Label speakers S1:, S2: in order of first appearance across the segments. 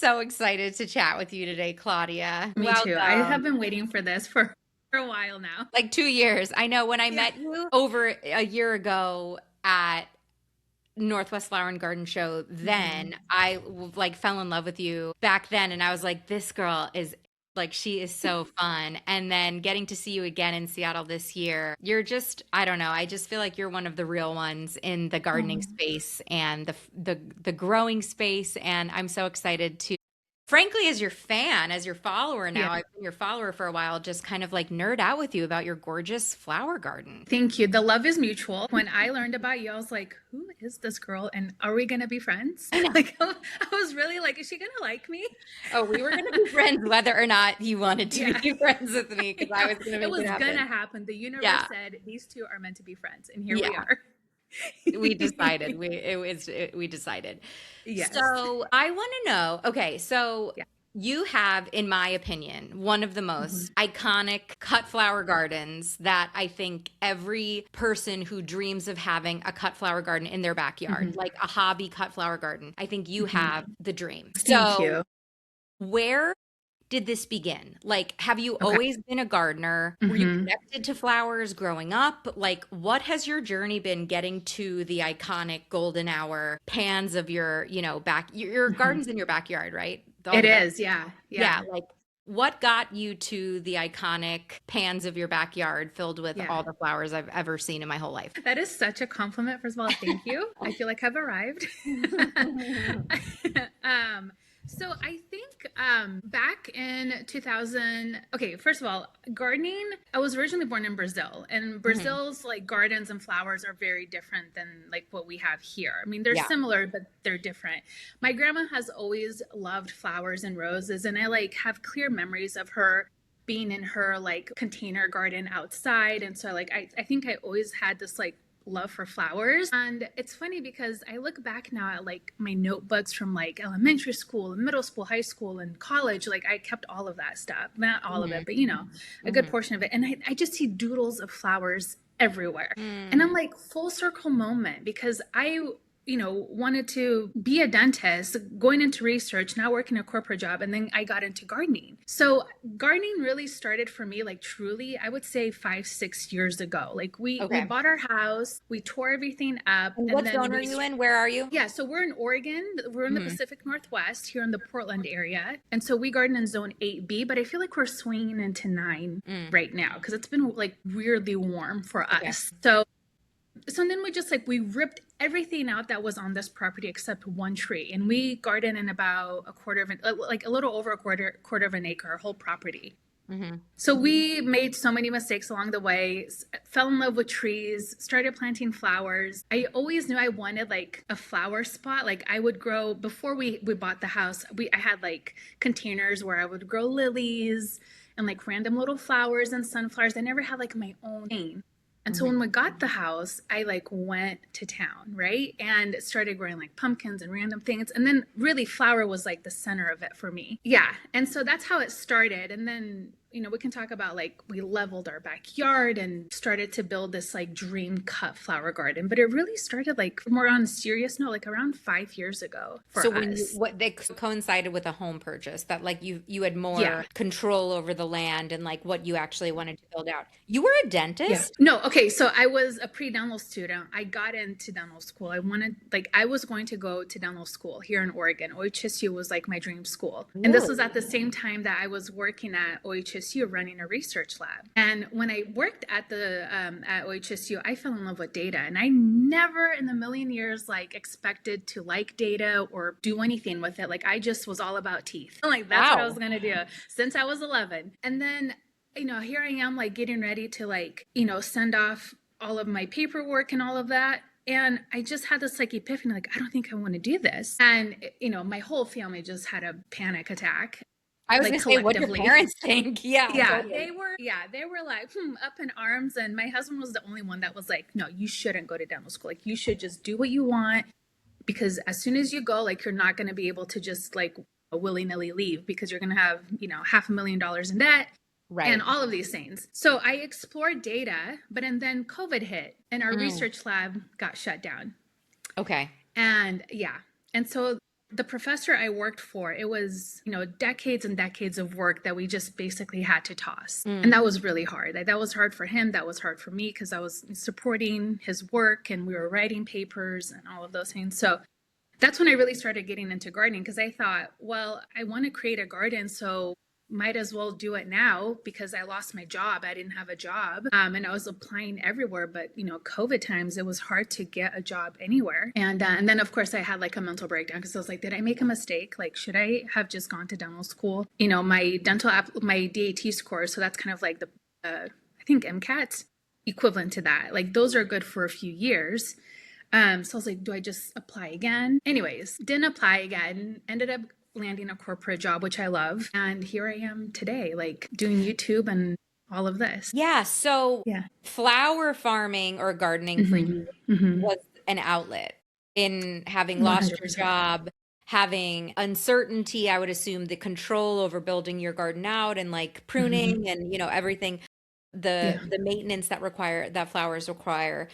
S1: so excited to chat with you today, Claudia.
S2: Me too. I have
S1: Welcome.
S2: been waiting for this for a while now.
S1: Like 2 years. I know when I
S2: Yeah.
S1: met you over a year ago at Northwest Flower and Garden Show,
S2: hmm
S1: then I like fell in love with you back then. And I was like, this girl is like, she is so fun. And then getting to see you again in Seattle this year, you're just, I don't know. I just feel like you're one of the real ones in the gardening
S2: Oh,
S1: space and the growing space. And I'm so excited to, frankly, as your fan, as your follower
S2: yeah.
S1: now, I've been your follower for a while, just kind of like nerd out with you about your gorgeous flower garden.
S2: Thank you. The love is mutual. When I learned about you, I was like, who is this girl? And are we going to be friends?
S1: I know.
S2: Like, I was really like, is she going to like me?
S1: Oh, we were going to be friends whether or not you wanted to
S2: Yeah.
S1: be friends with me because I
S2: Yeah.
S1: was going to
S2: It
S1: make it
S2: was going to
S1: happen.
S2: happen. The universe
S1: Yeah.
S2: said these two are meant to be friends. And here we
S1: Yeah.
S2: are.
S1: We decided. We decided.
S2: Yes.
S1: So, I want to know, okay, so
S2: Yeah.
S1: you have, in my opinion, one of the
S2: hmm
S1: most iconic cut flower gardens that I think every person who dreams of having a cut flower garden in their backyard,
S2: hmm
S1: like a hobby cut flower garden, I think you
S2: hmm
S1: have the dream.
S2: Thank
S1: So,
S2: you.
S1: where did this begin? Like, have you
S2: Okay.
S1: always been a gardener? Were you
S2: hmm
S1: connected to flowers growing up? Like, what has your journey been getting to the iconic golden hour pans of your, your
S2: hmm
S1: garden's in your backyard, right? All
S2: It
S1: the best.
S2: is. Yeah.
S1: Yeah,
S2: Yeah.
S1: like what got you to the iconic pans of your backyard filled with
S2: Yeah.
S1: all the flowers I've ever seen in my whole life?
S2: That is such a compliment. First of all, thank you. I feel like I've arrived. um, so I think back in 2000, okay, first of all, gardening, I was originally born in Brazil, and
S1: Mhm.
S2: Brazil's like gardens and flowers are very different than like what we have here. I mean, they're
S1: Yeah.
S2: similar, but they're different. My grandma has always loved flowers and roses, and I like have clear memories of her being in her like container garden outside. And so like I think I always had this like love for flowers. And it's funny because I look back now at like my notebooks from like elementary school and middle school, high school, and college. Like I kept all of that stuff. Not all of it,
S1: Mhm.
S2: but you know, a good
S1: Mhm.
S2: portion of it. And I just see doodles of flowers everywhere. And I'm
S1: Mm.
S2: like, full circle moment, because I wanted to be a dentist, going into research, now working a corporate job, and then I got into gardening. So gardening really started for me, like truly, I would say 5, 6 years ago. Like we
S1: Okay.
S2: bought our house, we tore everything up,
S1: And
S2: and
S1: what
S2: then
S1: zone are you in? Where are you?
S2: yeah, so we're in Oregon. We're in the
S1: Mhm.
S2: Pacific Northwest, here in the Portland area. And so we garden in zone 8B, but I feel like we're swinging into 9
S1: Mm.
S2: right now because it's been like weirdly warm for
S1: Okay.
S2: us. So then we just like we ripped everything out that was on this property except one tree, and we garden in about a quarter of an like a little over a quarter of an acre, our whole property.
S1: Mhm.
S2: So we made so many mistakes along the way, fell in love with trees, started planting flowers. I always knew I wanted like a flower spot. Like I would grow, before we bought the house, I had like containers where I would grow lilies and like random little flowers and sunflowers. I never had like my own thing. And so
S1: Mhm.
S2: when we got the house, I like went to town, right? And started growing like pumpkins and random things. And then really flower was like the center of it for me. Yeah. And so that's how it started. And then, we can talk about like we leveled our backyard and started to build this like dream cut flower garden. But it really started like more on a serious note, like around 5 years ago
S1: So
S2: for
S1: when you
S2: us.
S1: what they coincided with a home purchase that like you had
S2: Yeah.
S1: more control over the land and like what you actually wanted to build out. You were a
S2: Yeah.
S1: dentist?
S2: No, okay. So I was a pre-dental student. I got into dental school. I was going to go to dental school here in Oregon. OHSU was like my dream school. And this was
S1: Whoa.
S2: at the same time that I was working at OHSU running a research lab. And when I worked at OHSU, I fell in love with data. And I never in a million years like expected to like data or do anything with it. Like I just was all about teeth. Like that's what I was
S1: Wow.
S2: gonna do since I was 11. And then here I am like getting ready to like, send off all of my paperwork and all of that. And I just had this like epiphany, like, I don't think I want to do this. And, my whole family just had a panic attack,
S1: I was
S2: like
S1: gonna say, what your
S2: collectively.
S1: parents think? Yeah,
S2: Yeah,
S1: totally.
S2: they were like, up in arms. And my husband was the only one that was like, no, you shouldn't go to dental school. Like, you should just do what you want, because as soon as you go, like, you're not going to be able to just like willy-nilly leave, because you're going to have, $500,000 in debt and
S1: Right.
S2: all of these things. So I explored data, and then COVID hit and our
S1: Mm.
S2: research lab got shut down.
S1: Okay.
S2: And yeah. And so the professor I worked for, it was, decades and decades of work that we just basically had to toss. And
S1: Mm.
S2: that was really hard. Like, that was hard for him. That was hard for me because I was supporting his work and we were writing papers and all of those things. So that's when I really started getting into gardening because I thought, well, I want to create a garden, so might as well do it now because I lost my job. I didn't have a job, and I was applying everywhere. But COVID times, it was hard to get a job anywhere. And then of course I had like a mental breakdown because I was like, did I make a mistake? Like, should I have just gone to dental school? My DAT score, so that's kind of like the I think MCAT equivalent to that. Like those are good for a few years. So I was like, do I just apply again? Anyways, didn't apply again. Ended up landing a corporate job, which I love. And here I am today, like doing YouTube and all of this.
S1: Yeah, so
S2: Yeah.
S1: flower farming or gardening for
S2: Mm-hmm.
S1: you
S2: Mm-hmm.
S1: was an outlet in having lost your
S2: 100%.
S1: job, having uncertainty, I would assume the control over building your garden out and like
S2: Mm-hmm.
S1: pruning and everything,
S2: Yeah.
S1: the maintenance that flowers require.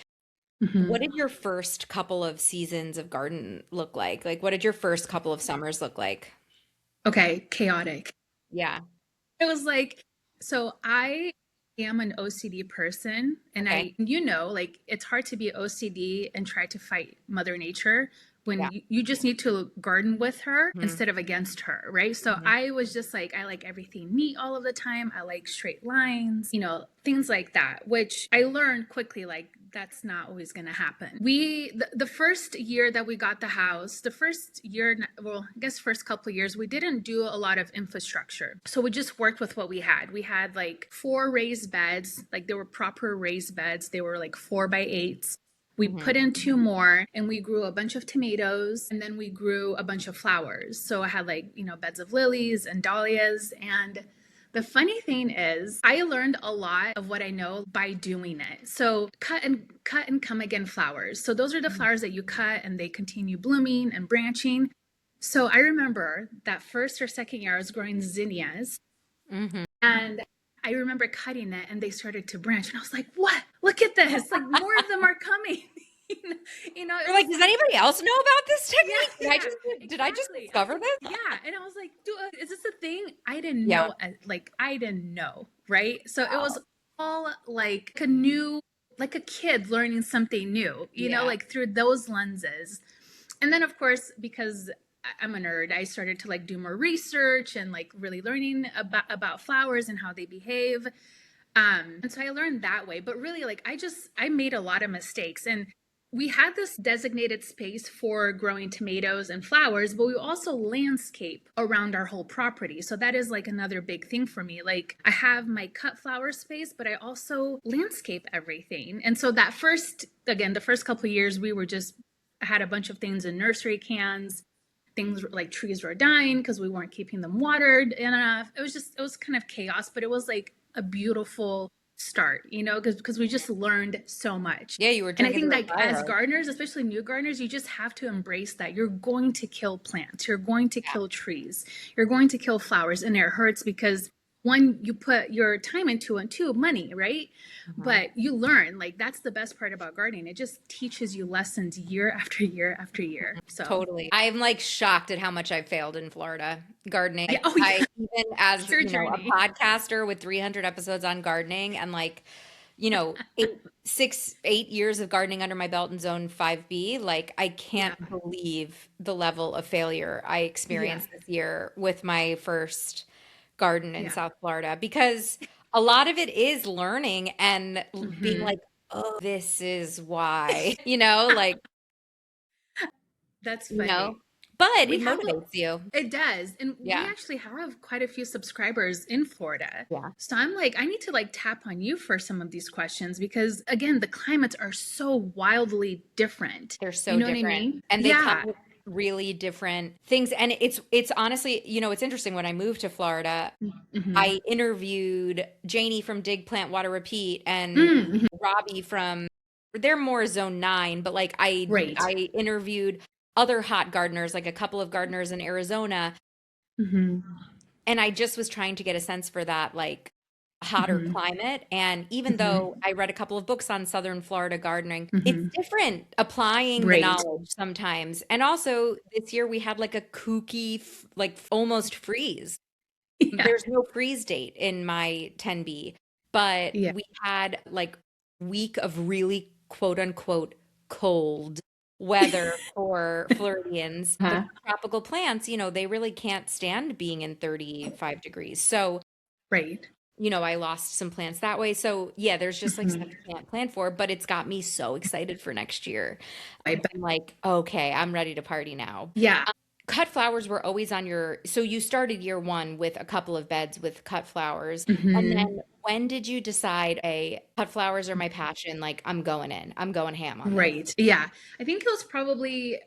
S2: Mm-hmm.
S1: What did your first couple of seasons of garden look like? Like what did your first couple of summers look like?
S2: Okay. Chaotic.
S1: Yeah.
S2: It was like, so I am an OCD person, and
S1: Okay.
S2: like it's hard to be OCD and try to fight Mother Nature when
S1: Yeah.
S2: you just need to garden with her
S1: Hmm.
S2: instead of against her, right? So
S1: Hmm.
S2: I was just like, I like everything neat all of the time. I like straight lines, things like that, which I learned quickly, like that's not always going to happen. The first year that we got the house, the first year, well, I guess first couple of years, we didn't do a lot of infrastructure. So we just worked with what we had. We had like 4 raised beds, like they were proper raised beds. They were like 4 by 8s. We
S1: Hmm.
S2: put in 2 more and we grew a bunch of tomatoes and then we grew a bunch of flowers. So I had like, beds of lilies and dahlias. And the funny thing is, I learned a lot of what I know by doing it. So cut and come again flowers. So those are the flowers that you cut and they continue blooming and branching. So I remember that first or second year I was growing zinnias
S1: Hmm.
S2: and I remember cutting it and they started to branch and I was like, "What? Look at this. Like more of them are coming." It
S1: You're
S2: was
S1: like, does anybody else know about this
S2: yeah,
S1: technique?
S2: yeah,
S1: Did I just
S2: exactly.
S1: discover this?
S2: Yeah, and I was like, is this a thing? I didn't
S1: Yeah.
S2: know. Like, I didn't know, right? So it was
S1: Wow.
S2: all like a new, like a kid learning something new,
S1: Yeah.
S2: like through those lenses. And then, of course, because I'm a nerd, I started to like do more research and like really learning about flowers and how they behave. And so I learned that way. But really, like, I made a lot of mistakes. And we had this designated space for growing tomatoes and flowers, but we also landscape around our whole property. So that is like another big thing for me. Like, I have my cut flower space, but I also landscape everything. And so the first couple of years, I had a bunch of things in nursery cans. Things like trees were dying because we weren't keeping them watered enough. It was kind of chaos, but it was like a beautiful start, because we just learned so much.
S1: Yeah, you were
S2: And I
S1: drinking
S2: think
S1: the
S2: like as
S1: fire.
S2: gardeners, especially new gardeners, you just have to embrace that you're going to kill plants, you're going to
S1: Yeah.
S2: kill trees, you're going to kill flowers, and it hurts because one, you put your time into it, and two, money, right?
S1: Mhm.
S2: But you learn, like that's the best part about gardening. It just teaches you lessons year after year after year. So
S1: Totally. I'm like shocked at how much I've failed in Florida gardening.
S2: yeah,
S1: Like
S2: oh
S1: I
S2: yeah,
S1: even as,
S2: your
S1: a
S2: journey.
S1: podcaster with 300 episodes on gardening and like, 8 years of gardening under my belt in zone 5B, like I can't
S2: Yeah,
S1: believe the level of failure I
S2: yeah,
S1: experienced this year with my first garden in
S2: yeah.
S1: South Florida because a lot of it is learning and being
S2: Hmm.
S1: like, oh, this is why, like,
S2: That's
S1: you know,
S2: funny.
S1: but
S2: We
S1: it
S2: have
S1: motivates you.
S2: It does. And we
S1: Yeah.
S2: actually have quite a few subscribers in Florida.
S1: Yeah.
S2: So I'm like, I need to like tap on you for some of these questions because again, the climates are so wildly different.
S1: They're
S2: You
S1: so
S2: know what I
S1: different
S2: mean?
S1: and they come
S2: Yeah.
S1: with really different things. And it's honestly, it's interesting when I moved to Florida,
S2: Hmm.
S1: I interviewed Janie from Dig Plant Water Repeat and
S2: Hmm.
S1: Robbie from they're more zone 9, but like
S2: Great.
S1: I interviewed other hot gardeners, like a couple of gardeners in Arizona,
S2: Hmm.
S1: and I just was trying to get a sense for that like hotter
S2: Hmm.
S1: climate. And even though
S2: Hmm.
S1: I read a couple of books on Southern Florida gardening, it's
S2: Hmm.
S1: different applying the
S2: Right.
S1: knowledge sometimes. And also this year we had like a kooky, like almost freeze.
S2: Yeah.
S1: There's no freeze date in my 10B, but
S2: Yeah.
S1: we had like week of really quote unquote cold weather for Floridians. But
S2: Uh-huh.
S1: tropical plants, they really can't stand being in 35 degrees. So,
S2: Right.
S1: I lost some plants that way. So, yeah, there's just like stuff
S2: Hmm.
S1: you can't plan for, but it's got me so excited for next year.
S2: I bet.
S1: I'm like, okay, I'm ready to party now.
S2: Yeah.
S1: Cut flowers were always on so you started year one with a couple of beds with cut flowers. And
S2: Hmm.
S1: then when did you decide, cut flowers are my passion? Like, I'm going ham on this.
S2: Right. Yeah. I think it was probably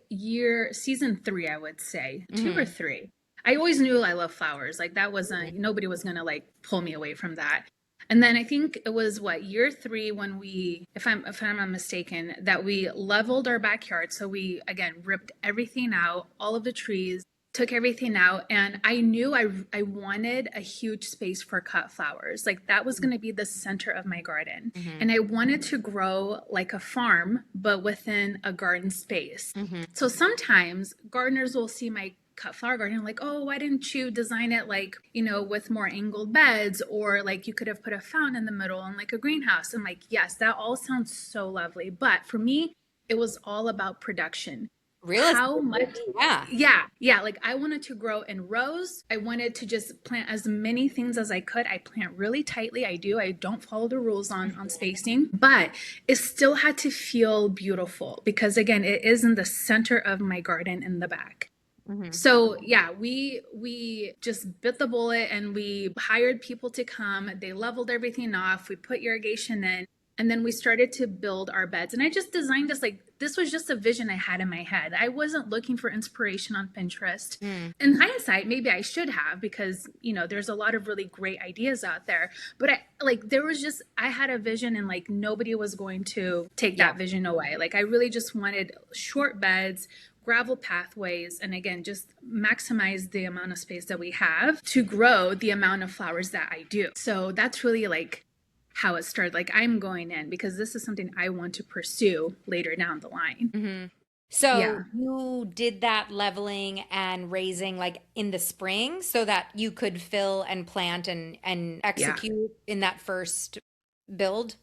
S2: season three, I would say, two or
S1: Hmm.
S2: three. I always knew I love flowers. Like that wasn't, nobody was gonna like pull me away from that. And then I think it was what, year three when we, if I'm not mistaken, that we leveled our backyard. So we again ripped everything out, all of the trees, took everything out, and I knew I wanted a huge space for cut flowers. Like that was going to be the center of my garden.
S1: Hmm.
S2: And I wanted to grow like a farm but within a garden space.
S1: Hmm.
S2: So sometimes gardeners will see my cut flower garden like, oh, why didn't you design it like, with more angled beds, or like you could have put a fountain in the middle and like a greenhouse. I'm like, yes, that all sounds so lovely, but for me it was all about production.
S1: Realistic.
S2: How much?
S1: Yeah.
S2: Yeah, like I wanted to grow in rows. I wanted to just plant as many things as I could. I plant really tightly. I don't follow the rules on spacing, but it still had to feel beautiful because again, it is in the center of my garden in the back.
S1: Hmm.
S2: So yeah, we just bit the bullet and we hired people to come. They leveled everything off. We put irrigation in, and then we started to build our beds. And I just designed this like this was just a vision I had in my head. I wasn't looking for inspiration on Pinterest.
S1: Mm.
S2: In hindsight, maybe I should have because there's a lot of really great ideas out there. But I had a vision and like nobody was going to take
S1: Yeah.
S2: that vision away. Like I really just wanted short beds, gravel pathways, and again just maximize the amount of space that we have to grow the amount of flowers that I do. So that's really like how it started. Like I'm going in because this is something I want to pursue later down the line.
S1: Hmm. So
S2: Yeah.
S1: you did that leveling and raising like in the spring so that you could fill and plant and
S2: Yeah.
S1: execute in that first build?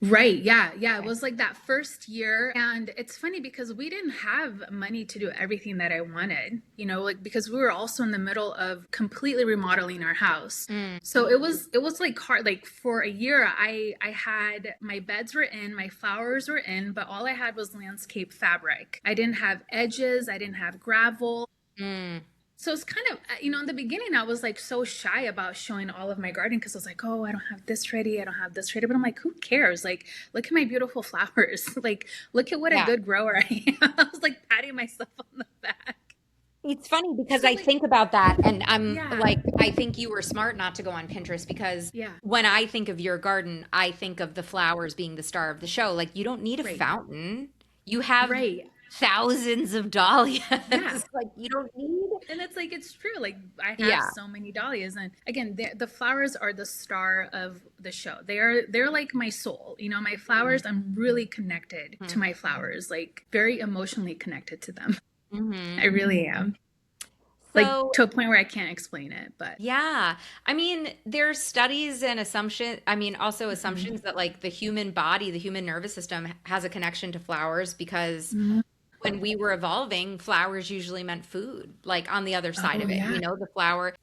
S2: Right. Yeah. Yeah. It
S1: Okay.
S2: was like that first year. And it's funny because we didn't have money to do everything that I wanted, like because we were also in the middle of completely remodeling our house.
S1: Mm.
S2: So it was like hard. Like for a year, I had my beds were in, my flowers were in, but all I had was landscape fabric. I didn't have edges, I didn't have gravel.
S1: Mm.
S2: So it's kind of, in the beginning, I was like so shy about showing all of my garden because I was like, oh, I don't have this ready. I don't have this ready. But I'm like, who cares? Like, look at my beautiful flowers. Like, look at what a
S1: Yeah.
S2: good grower I am. I was like patting myself on the back.
S1: It's funny because
S2: So,
S1: I
S2: like,
S1: think about that and I'm
S2: yeah,
S1: like, I think you were smart not to go on Pinterest because
S2: yeah,
S1: when I think of your garden, I think of the flowers being the star of the show. Like, you don't need a
S2: right,
S1: fountain. You have
S2: right.
S1: thousands of dahlias.
S2: Yeah.
S1: Like, you don't need.
S2: And it's like, it's true. Like, I have
S1: Yeah.
S2: so many dahlias. And again, the flowers are the star of the show. They're like my soul. My flowers, I'm really connected to my flowers, like, very emotionally connected to them.
S1: Mm-hmm.
S2: I really am. Like
S1: So,
S2: to a point where I can't explain it, but
S1: yeah. I mean, there's studies and also
S2: mhm.
S1: assumptions that like the human body, the human nervous system has a connection to flowers because
S2: Mhm.
S1: when we were evolving, flowers usually meant food, like on the other side
S2: Oh
S1: of it.
S2: yeah.
S1: The flower,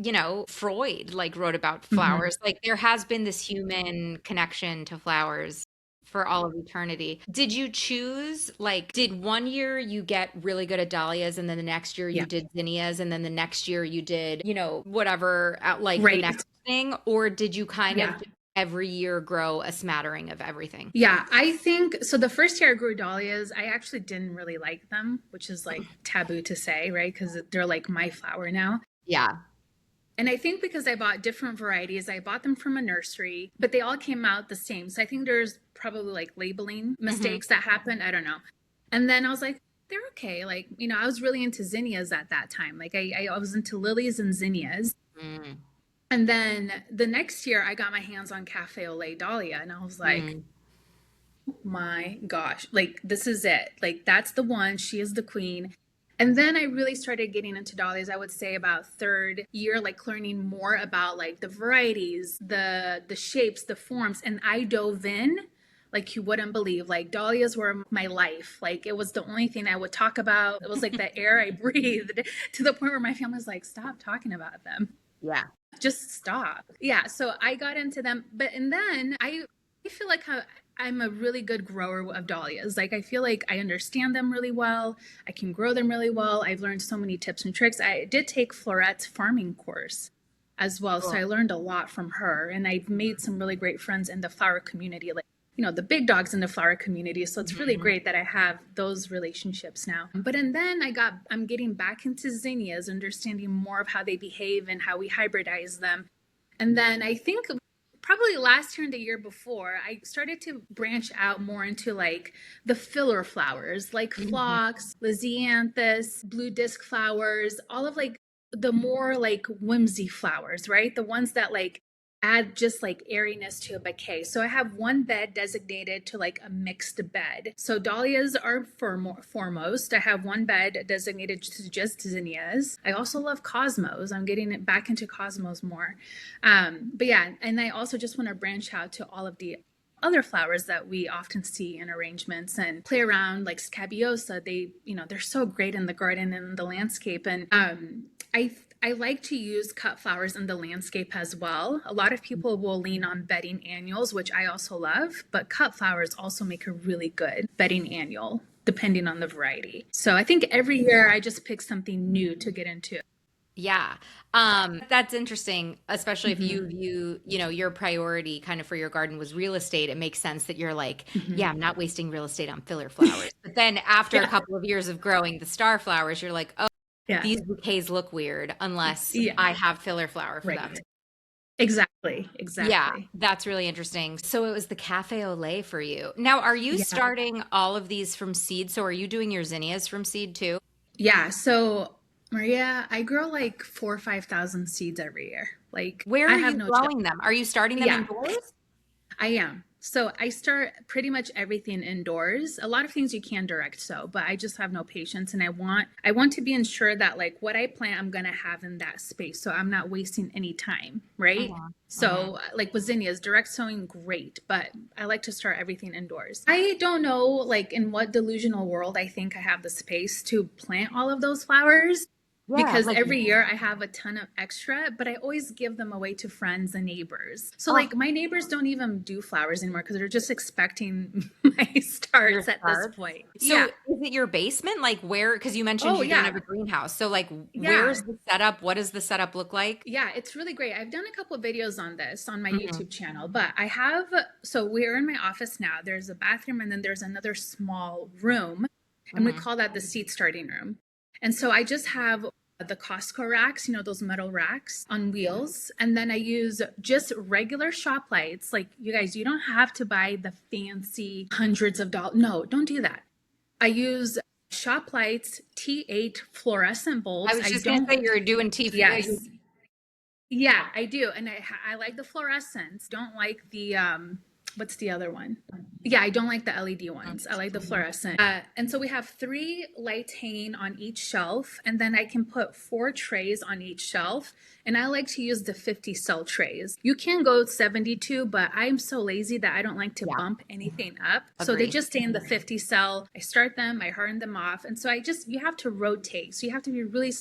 S1: Freud like wrote about
S2: Hmm.
S1: flowers. Like there has been this human connection to flowers for all of eternity. Did you choose, like, did one year you get really good at dahlias and then the next year you
S2: Yeah.
S1: did zinnias and then the next year you did, whatever, like the
S2: Right.
S1: next thing? Or did you kind of
S2: Yeah.
S1: just every year grow a smattering of everything?
S2: Yeah. I think so. The first year I grew dahlias, I actually didn't really like them, which is like taboo to say, right? Because they're like my flower now.
S1: Yeah.
S2: And I think because I bought different varieties, I bought them from a nursery, but they all came out the same. So I think there's probably like labeling
S1: Hmm.
S2: mistakes that happened. I don't know. And then I was like, they're okay. Like, I was really into zinnias at that time. Like I was into lilies and zinnias. And then the next year, I got my hands on Cafe Au Lait Dahlia, and I was like,
S1: Mm.
S2: my gosh, like this is it. Like that's the one. She is the queen. And then I really started getting into dahlias, I would say about third year, like learning more about like the varieties, the shapes, the forms. And I dove in like you wouldn't believe. Like dahlias were my life. Like it was the only thing I would talk about. It was like the air I breathed to the point where my family was like, stop talking about them,
S1: Yeah.
S2: just stop. Yeah, so I got into them, but and then I feel like I'm a really good grower of dahlias. Like I feel like I understand them really well. I can grow them really well. I've learned so many tips and tricks. I did take Florette's farming course as well, so
S1: Cool.
S2: I learned a lot from her, and I've made some really great friends in the flower community. Like the big dogs in the flower community. So it's really
S1: Mhm.
S2: great that I have those relationships now. But and then I'm getting back into zinnias, understanding more of how they behave and how we hybridize them. And then I think probably last year and the year before, I started to branch out more into like the filler flowers, like
S1: Mhm.
S2: phlox, lisianthus, blue disc flowers, all of like the more like whimsy flowers, right? The ones that like add just like airiness to a bouquet. So I have one bed designated to like a mixed bed. So dahlias are foremost. I have one bed designated to just zinnias. I also love cosmos. I'm getting it back into cosmos more. But yeah, and I also just want to branch out to all of the other flowers that we often see in arrangements and play around like scabiosa. They're so great in the garden and the landscape. And I like to use cut flowers in the landscape as well. A lot of people will lean on bedding annuals, which I also love, but cut flowers also make a really good bedding annual depending on the variety. So I think every year I just pick something new to get into.
S1: Yeah. That's interesting, especially if
S2: Mm-hmm.
S1: you view, your priority kind of for your garden was real estate. It makes sense that you're like,
S2: Mm-hmm.
S1: yeah, I'm not wasting real estate on filler flowers. But then after a
S2: Yeah.
S1: couple of years of growing the star flowers, you're like, oh,
S2: Yeah.
S1: these bouquets look weird unless
S2: Yeah.
S1: I have filler flower for them.
S2: Right. Exactly.
S1: Yeah,
S2: Exactly.
S1: that's really interesting. So it was the cafe au lait for you. Now, are you
S2: Yeah.
S1: starting all of these from seed? So are you doing your zinnias from seed too?
S2: Yeah. So, Maria, I grow like 4 or 5 thousand seeds every year. Like,
S1: Where
S2: I
S1: are
S2: have
S1: you
S2: no chill.
S1: growing them? Are you starting them
S2: Yeah.
S1: indoors?
S2: I am. So I start pretty much everything indoors. A lot of things you can direct sow, but I just have no patience, and I want to be ensured that like what I plant I'm going to have in that space, so I'm not wasting any time, right?
S1: Mhm, mhm.
S2: So like with zinnias, direct sowing great, but I like to start everything indoors. I don't know like in what delusional world I think I have the space to plant all of those flowers,
S1: Yeah,
S2: because
S1: like,
S2: every year I have a ton of extra, but I always give them away to friends and neighbors. So
S1: oh,
S2: like my neighbors don't even do flowers anymore because they're just expecting my
S1: your
S2: starts at this
S1: starts.
S2: point.
S1: So
S2: Yeah.
S1: is it your basement? Like where, because you mentioned
S2: Oh
S1: you don't
S2: yeah.
S1: have a greenhouse. So like
S2: Yeah.
S1: where's the setup? What does the setup look like?
S2: Yeah, it's really great. I've done a couple of videos on this on my
S1: Mhm,
S2: YouTube channel, but so we're in my office now. There's a bathroom and then there's another small room, and we
S1: mhm,
S2: call that the seat starting room. And so I just have the Costco racks, those metal racks on wheels. And then I use just regular shop lights. Like, you guys, you don't have to buy the fancy hundreds of dollars. No, don't do that. I use shop lights, T8 fluorescent
S1: I
S2: bulbs.
S1: was
S2: I
S1: just gonna
S2: don't,
S1: say you're doing
S2: yes. Yeah, I do, and I like the fluorescents. Don't like the what's the other one? Yeah, I don't like the LED ones. I like the
S1: Mhm.
S2: fluorescent. And so we have three lights hanging on each shelf, and then I can put four trays on each shelf. And I like to use the 50 cell trays. You can go 72, but I'm so lazy that I don't like to
S1: Yeah,
S2: bump anything up. So they
S1: agree.
S2: just stay in the 50 cell. I start them, I harden them off. And so you have to rotate. So you have to be really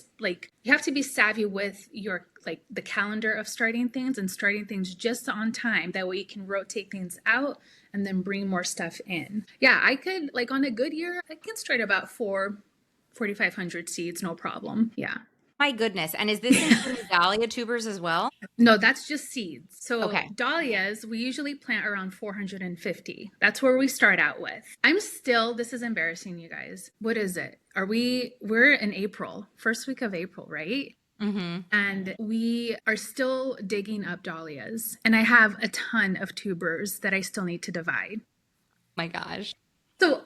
S2: you have to be savvy with your like the calendar of starting things and starting things just on time. That way you can rotate things out and then bring more stuff in. Yeah, I could like on a good year, I can start about 4,500 seeds, no problem. Yeah.
S1: My goodness. And is this including dahlia tubers as well?
S2: No, that's just seeds. So
S1: Okay.
S2: dahlias, we usually plant around 450. That's where we start out with. This is embarrassing, you guys. What is it? We're in April, first week of April, right?
S1: Mm-hmm.
S2: And we are still digging up dahlias. And I have a ton of tubers that I still need to divide.
S1: My gosh.
S2: So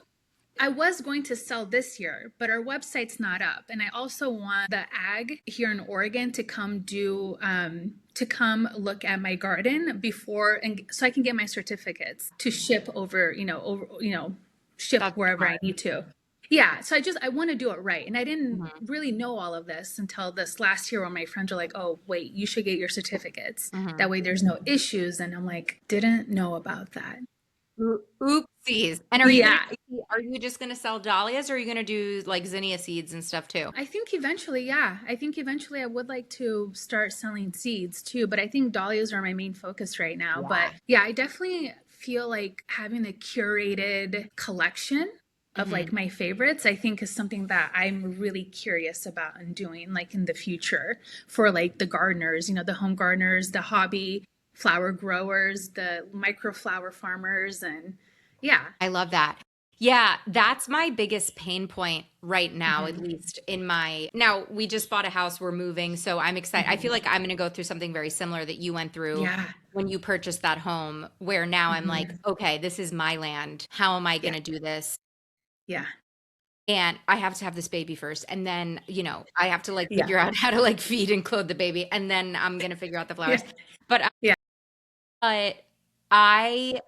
S2: I was going to sell this year, but our website's not up. And I also want the ag here in Oregon to come look at my garden before, and so I can get my certificates to ship over, ship
S1: That's
S2: wherever I
S1: smart.
S2: need to. Yeah, so I want to do it right. And I didn't
S1: Hmm.
S2: really know all of this until this last year when my friends were like, "Oh, wait, you should get your certificates.
S1: Hmm.
S2: That way there's no issues." And I'm like, "Didn't know about that."
S1: Oopsies. And
S2: Yeah.
S1: are you just gonna sell dahlias or are you gonna do like zinnia seeds and stuff too?
S2: I think eventually, yeah. I think eventually I would like to start selling seeds too, but I think dahlias are my main focus right now. But
S1: Yeah.
S2: yeah, I definitely feel like having a curated collection of like
S1: Hmm.
S2: my favorites, I think is something that I'm really curious about and doing like in the future for like the gardeners, the home gardeners, the hobby flower growers, the micro flower farmers, and yeah.
S1: I love that. Yeah, that's my biggest pain point right now, at
S2: Hmm.
S1: least in my. Now, we just bought a house, we're moving, so I'm excited. I feel
S2: Hmm.
S1: like I'm going to go through something very similar that you went through
S2: Yeah.
S1: when you purchased that home, where now I'm like,
S2: Hmm.
S1: okay, this is my land. How am I going
S2: Yeah.
S1: to do this?
S2: Yeah.
S1: And I have to have this baby first. And then, I have to like
S2: Yeah.
S1: figure out how to like feed and clothe the baby. And then I'm going to figure out the
S2: Yeah.
S1: flowers. But,
S2: Yeah.
S1: but I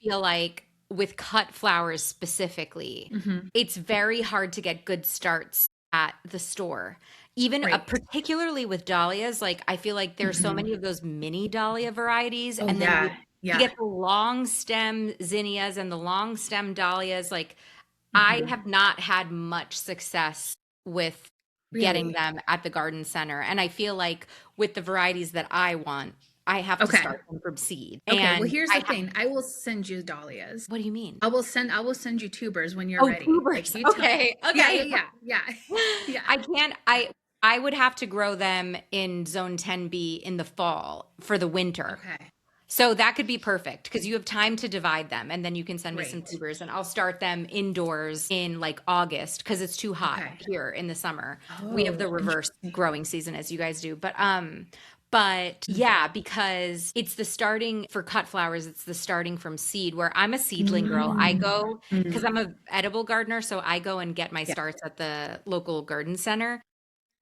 S1: feel like with cut flowers specifically,
S2: Hmm.
S1: it's very hard to get good starts at the store. Even
S2: Right.
S1: particularly with dahlias, like I feel like there's so
S2: Hmm.
S1: many of those mini dahlia varieties,
S2: Oh
S1: and then
S2: yeah.
S1: you
S2: Yeah.
S1: get the long stem zinnias and the long stem dahlias. Like I
S2: Hmm.
S1: have not had much success with getting
S2: Really?
S1: them at the garden center, and I feel like with the varieties that I want, I have to
S2: Okay.
S1: start them from seed,
S2: Okay. Well,
S1: and
S2: here's
S1: I
S2: the
S1: have.
S2: thing. I will send you dahlias.
S1: What do you mean?
S2: I will send you tubers when you're
S1: Oh,
S2: ready. Like
S1: tubers.
S2: you tell.
S1: Okay.
S2: Yeah. Yeah.
S1: Okay.
S2: Yeah. Yeah. Yeah.
S1: I can't I would have to grow them in zone 10B in the fall for the winter.
S2: Okay.
S1: So that could be perfect because you have time to divide them and then you can send me some
S2: Great.
S1: tubers and I'll start them indoors in like August because it's too hot
S2: Okay.
S1: here in the summer. We have
S2: Oh,
S1: the reverse
S2: interesting.
S1: growing season as you guys do. But
S2: Mm.
S1: yeah, because it's the starting for cut flowers, it's the starting from seed where I'm a seedling girl. I
S2: Mm.
S1: go because
S2: Mm.
S1: I'm a edible gardener, so I go and get my
S2: Yeah.
S1: starts at the local garden center.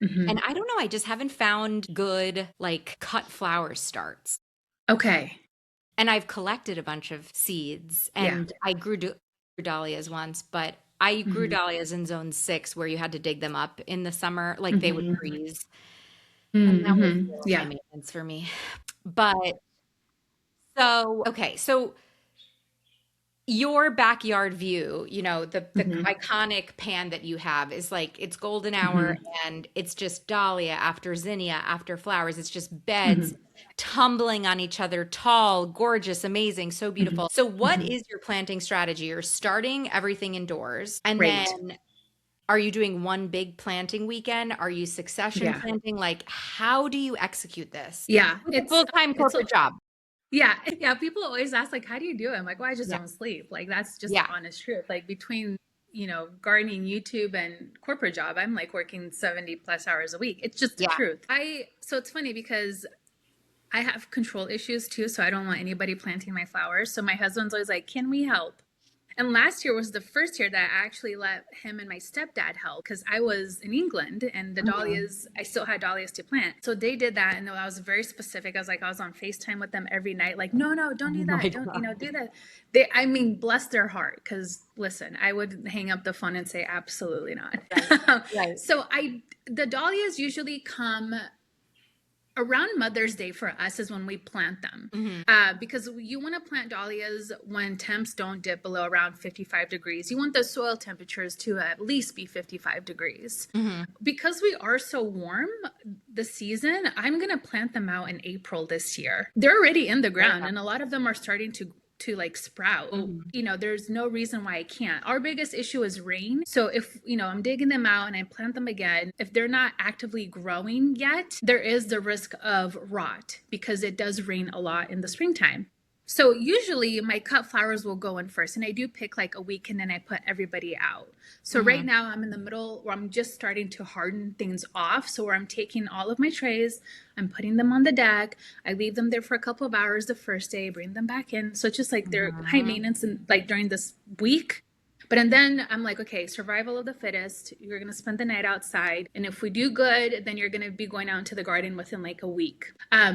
S2: Hmm.
S1: And I don't know, I just haven't found good like cut flower starts.
S2: Okay.
S1: And I've collected a bunch of seeds
S2: Yeah.
S1: and I dahlias once, but I grew
S2: Hmm.
S1: dahlias in zone 6 where you had to dig them up in the summer, like they would
S2: Hmm.
S1: freeze. And that was
S2: Hmm.
S1: real high
S2: Yeah.
S1: maintenance for me. But so, okay, so your backyard view, the
S2: Hmm.
S1: iconic pan that you have is like it's golden hour
S2: Hmm.
S1: and it's just dahlia after zinnia after flowers. It's just beds
S2: Hmm.
S1: tumbling on each other, tall, gorgeous, amazing, so
S2: Hmm.
S1: beautiful. So what
S2: Hmm.
S1: is your planting strategy? You're starting everything indoors and
S2: Great.
S1: then are you doing one big planting weekend? Are you succession
S2: Yeah.
S1: planting? Like how do you execute this
S2: Yeah.
S1: with a full-time
S2: It's
S1: corporate job?
S2: Yeah, yeah. People always ask, like, how do you do it? I'm like, well, I just
S1: Yeah.
S2: don't sleep. Like, that's just the
S1: Yeah.
S2: honest truth. Like, between, gardening, YouTube, and corporate job, I'm like working 70 plus hours a week. It's just the
S1: Yeah.
S2: truth. So it's funny because I have control issues too. So I don't want anybody planting my flowers. So my husband's always like, can we help? And last year was the first year that I actually let him and my stepdad help because I was in England and the
S1: Mhm.
S2: dahlias, I still had dahlias to plant. So they did that. And I was very specific. I was on FaceTime with them every night, like, no, no, don't
S1: Oh
S2: do
S1: my
S2: that. Don't,
S1: God.
S2: do that. Bless their heart. Cause listen, I would hang up the phone and say, absolutely
S1: Right.
S2: not.
S1: Right.
S2: So the dahlias usually come around Mother's Day for us is when we plant them.
S1: Mhm.
S2: Because you want to plant dahlias when temps don't dip below around 55 degrees. You want the soil temperatures to at least be 55 degrees.
S1: Mhm.
S2: Because we are so warm the season, I'm going to plant them out in April this year. They're already in the ground
S1: Yeah.
S2: and a lot of them are starting to like sprout.
S1: Mhm.
S2: There's no reason why I can't. Our biggest issue is rain. So if, I'm digging them out and I plant them again, if they're not actively growing yet, there is the risk of rot because it does rain a lot in the springtime. So usually my cut flowers will go in first and I do pick like a week and then I put everybody out. So right
S1: Mhm.
S2: now I'm in the middle where I'm just starting to harden things off. So where I'm taking all of my trays, I'm putting them on the deck. I leave them there for a couple of hours the first day, bring them back in. So it's just like they're high
S1: Mhm.
S2: maintenance and like during this week. But and then I'm like, okay, survival of the fittest. You're gonna spend the night outside, and if we do good, then you're gonna be going out into the garden within like a week.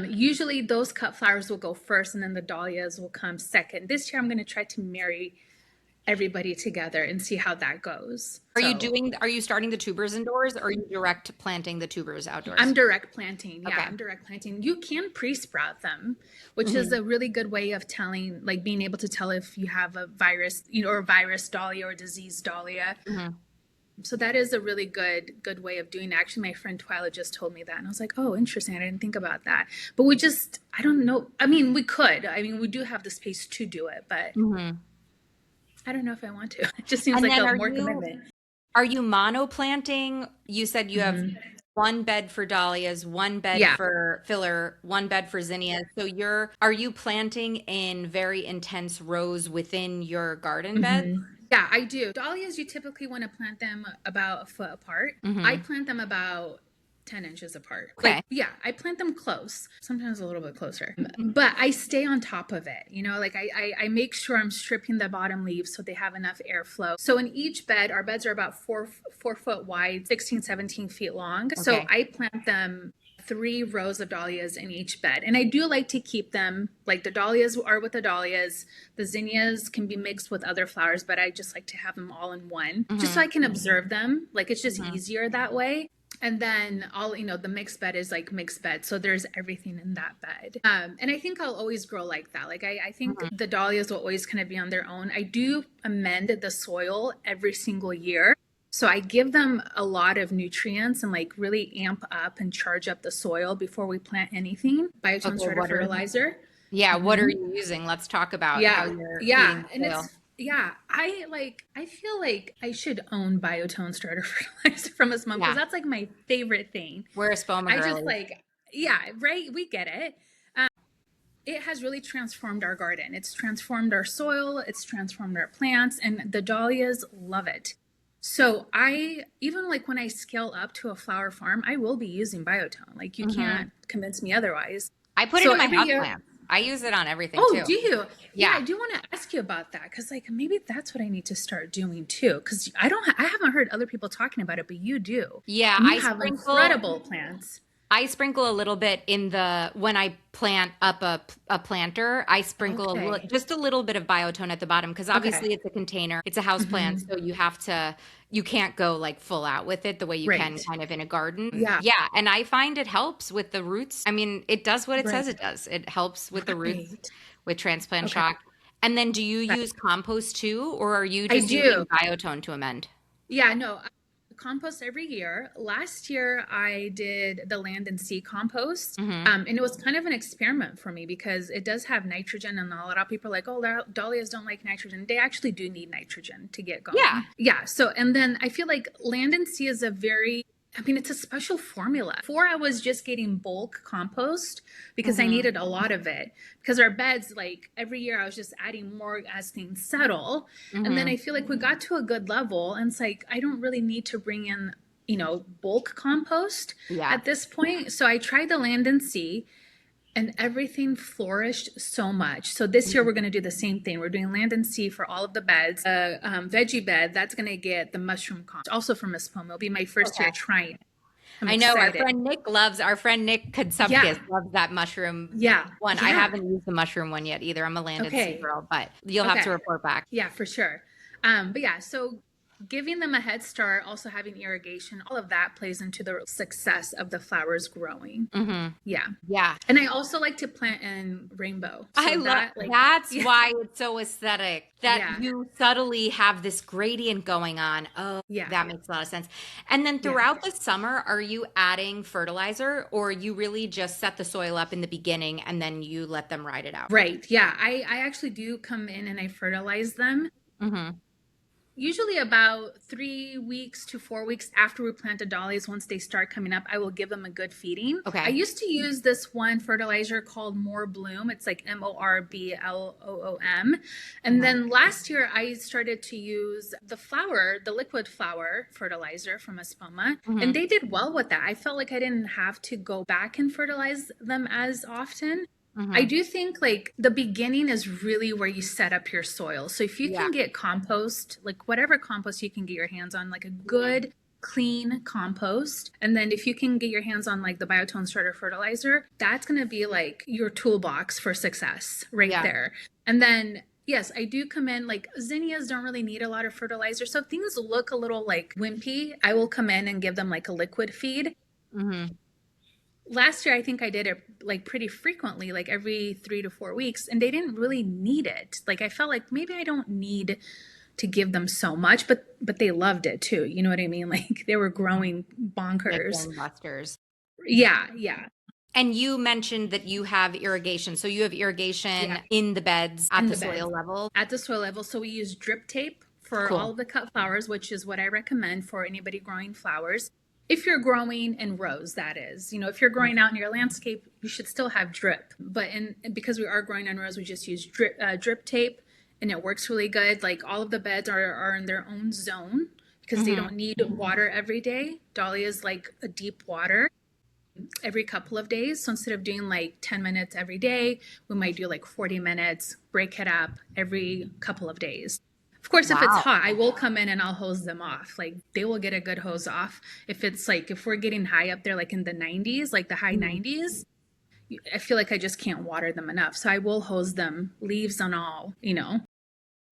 S2: Usually those cut flowers will go first, and then the dahlias will come second. This year I'm gonna try to marry everybody together and see how that goes. So
S1: Are you starting the tubers indoors or are you direct planting the tubers
S2: I'm
S1: outdoors?
S2: direct planting. Yeah,
S1: Okay.
S2: I'm direct planting. You can pre-sprout them, which is
S1: Hmm.
S2: a really good way of telling, like being able to tell if you have a virus, or a virus dahlia or diseased dahlia.
S1: Hmm.
S2: So that is a really good way of doing it. Actually, my friend Twyla just told me that, and I was like, oh, interesting. I didn't think about that. But I don't know. I mean, we could. I mean, we do have the space to do it, but
S1: Hmm.
S2: I don't know if I want to. It just seems
S1: And
S2: like
S1: then
S2: a more commitment.
S1: are you mono planting? You said you have
S2: Hmm.
S1: one bed for dahlias, one bed
S2: Yeah.
S1: for filler, one bed for zinnias. So are you planting in very intense rows within your garden bed?
S2: Yeah, I do. Dahlias, you typically want to plant them about a foot apart. I
S1: Hmm.
S2: plant them about 10 inches apart. Like,
S1: Okay.
S2: yeah, I plant them close, sometimes a little bit closer, but I stay on top of it. Like I make sure I'm stripping the bottom leaves so they have enough airflow. So in each bed, our beds are about 4 foot wide, 16, 17 feet long. So
S1: Okay.
S2: I plant them 3 rows of dahlias in each bed. And I do like to keep them, like the dahlias are with the dahlias, the zinnias can be mixed with other flowers, but I just like to have them all in one, just so
S1: Hmm.
S2: I can observe them. Like it's just
S1: Hmm.
S2: easier that way. And then the mixed bed is like mixed bed. So there's everything in that bed. And I think I'll always grow like that. Like I think
S1: Hmm.
S2: the dahlias will always kind of be on their own. I do amend the soil every single year. So I give them a lot of nutrients and like really amp up and charge up the soil before we plant anything. Biotone
S1: Okay.
S2: starter fertilizer.
S1: Yeah, what are
S2: Hmm.
S1: you using? Let's talk about how
S2: Yeah,
S1: you're
S2: yeah,
S1: feeding
S2: and
S1: the soil.
S2: it's yeah. I feel like I should own Biotone starter fertilizer from his mom because
S1: Yeah,
S2: that's like my favorite thing.
S1: we're a Spoma
S2: I just
S1: girly.
S2: like, yeah, right. We get it. It has really transformed our garden. It's transformed our soil. It's transformed our plants, and the dahlias love it. So I even like when I scale up to a flower farm, I will be using Biotone. Like you
S1: Hmm.
S2: can't convince me otherwise.
S1: I put it
S2: So
S1: in my
S2: every year,
S1: houseplant. I use it on everything
S2: oh,
S1: too.
S2: do you? Yeah,
S1: Yeah.
S2: I do want to ask you about that because like maybe that's what I need to start doing too. Because I haven't heard other people talking about it, but you do,
S1: Yeah,
S2: and you have incredible plants.
S1: I sprinkle a little bit when I plant up a planter, I sprinkle
S2: Okay.
S1: just a little bit of biotone at the bottom because
S2: Okay.
S1: obviously it's a container, it's a house plant,
S2: Hmm.
S1: so you can't go like full out with it the way you can
S2: Right.
S1: kind of in a garden.
S2: Yeah.
S1: Yeah, and I find it helps with the roots. I mean, it does what it says
S2: Right.
S1: it does. It helps with the roots
S2: Right.
S1: with transplant
S2: Okay.
S1: shock. And then do you
S2: Right.
S1: use compost too, or are you
S2: I
S1: just
S2: do.
S1: using biotone to amend?
S2: Yeah, no, I compost every year. Last year, I did the land and sea compost.
S1: Hmm.
S2: And it was kind of an experiment for me because it does have nitrogen, and a lot of people are like, oh, dahlias don't like nitrogen. They actually do need nitrogen to get
S1: Yeah.
S2: going. Yeah. So, and then I feel like land and sea is I mean, it's a special formula. Before, I was just getting bulk compost because I
S1: Hmm.
S2: needed a lot of it. Because our beds, like every year, I was just adding more as things settle. And then
S1: Hmm.
S2: I feel like we got to a good level, and it's like I don't really need to bring in, bulk compost
S1: Yeah.
S2: at this point. So I tried the land and sea, and everything flourished so much. So this year we're going to do the same thing. We're doing land and sea for all of the beds. Veggie bed that's going to get the mushroom compost, also from Miss Pomo. It'll be my first year
S1: Okay.
S2: trying it. I'm
S1: I know
S2: excited.
S1: our friend Nick
S2: Yeah,
S1: Katsupkis loves that mushroom
S2: yeah,
S1: one. I
S2: yeah.
S1: haven't used the mushroom one yet either. I'm a landed sea
S2: Okay,
S1: girl, but you'll have to
S2: okay.
S1: report back.
S2: Yeah, for sure. But yeah, so giving them a head start, also having irrigation, all of that plays into the success of the flowers growing.
S1: Hmm.
S2: Yeah.
S1: Yeah.
S2: And I also like to plant in rainbow.
S1: I
S2: So
S1: love
S2: that, like,
S1: that's
S2: yeah,
S1: why it's so aesthetic that
S2: yeah,
S1: you subtly have this gradient going on. Oh,
S2: yeah,
S1: that makes a lot of sense. And then
S2: yeah.
S1: throughout the summer, are you adding fertilizer or you really just set the soil up in the beginning and then you let them ride it out?
S2: Right. Yeah. I actually do come in and I fertilize them.
S1: Hmm.
S2: Usually about 3 weeks to 4 weeks after we plant the dahlias, once they start coming up, I will give them a good feeding. I
S1: Okay.
S2: used to use this one fertilizer called More Bloom. It's like MORBLOOM. And
S1: Hmm.
S2: then last year I started to use the liquid flower fertilizer from Espoma, and
S1: Hmm.
S2: they did well with that. I felt like I didn't have to go back and fertilize them as often. I
S1: Hmm.
S2: do think like the beginning is really where you set up your soil. So if you
S1: Yeah.
S2: can get compost, like whatever compost you can get your hands on, like a good clean compost, and then if you can get your hands on like the biotone starter fertilizer, that's going to be like your toolbox for success right
S1: Yeah.
S2: there. And then yes, I do come in like zinnias don't really need a lot of fertilizer. So if things look a little like wimpy, I will come in and give them like a liquid feed.
S1: Hmm.
S2: Last year I think I did it like pretty frequently, like every 3 to 4 weeks, and they didn't really need it. Like I felt like maybe I don't need to give them so much, but they loved it too, you know what I mean? Like they were growing
S1: Like
S2: bonkers.
S1: gangbusters.
S2: Yeah, yeah,
S1: And you mentioned that you have irrigation. So you have
S2: yeah.
S1: irrigation in the beds at
S2: In
S1: the
S2: the beds
S1: soil level.
S2: at the soil level. So we use drip tape for all
S1: Cool.
S2: of the cut flowers, which is what I recommend for anybody growing flowers. If you're growing in rows, that is, if you're growing out in your landscape, you should still have drip. But because we are growing in rows, we just use drip tape, and it works really good. Like all of the beds are in their own zone because they
S1: Hmm.
S2: don't need water every day. Dahlia is like a deep water every couple of days. So instead of doing like 10 minutes every day, we might do like 40 minutes, break it up every couple of days. Of course, if it's
S1: Wow.
S2: hot, I will come in and I'll hose them off. Like they will get a good hose off. If it's like, if we're getting high up there, like in the 90s, like the high
S1: Mhm.
S2: 90s, I feel like I just can't water them enough. So I will hose them, leaves and all,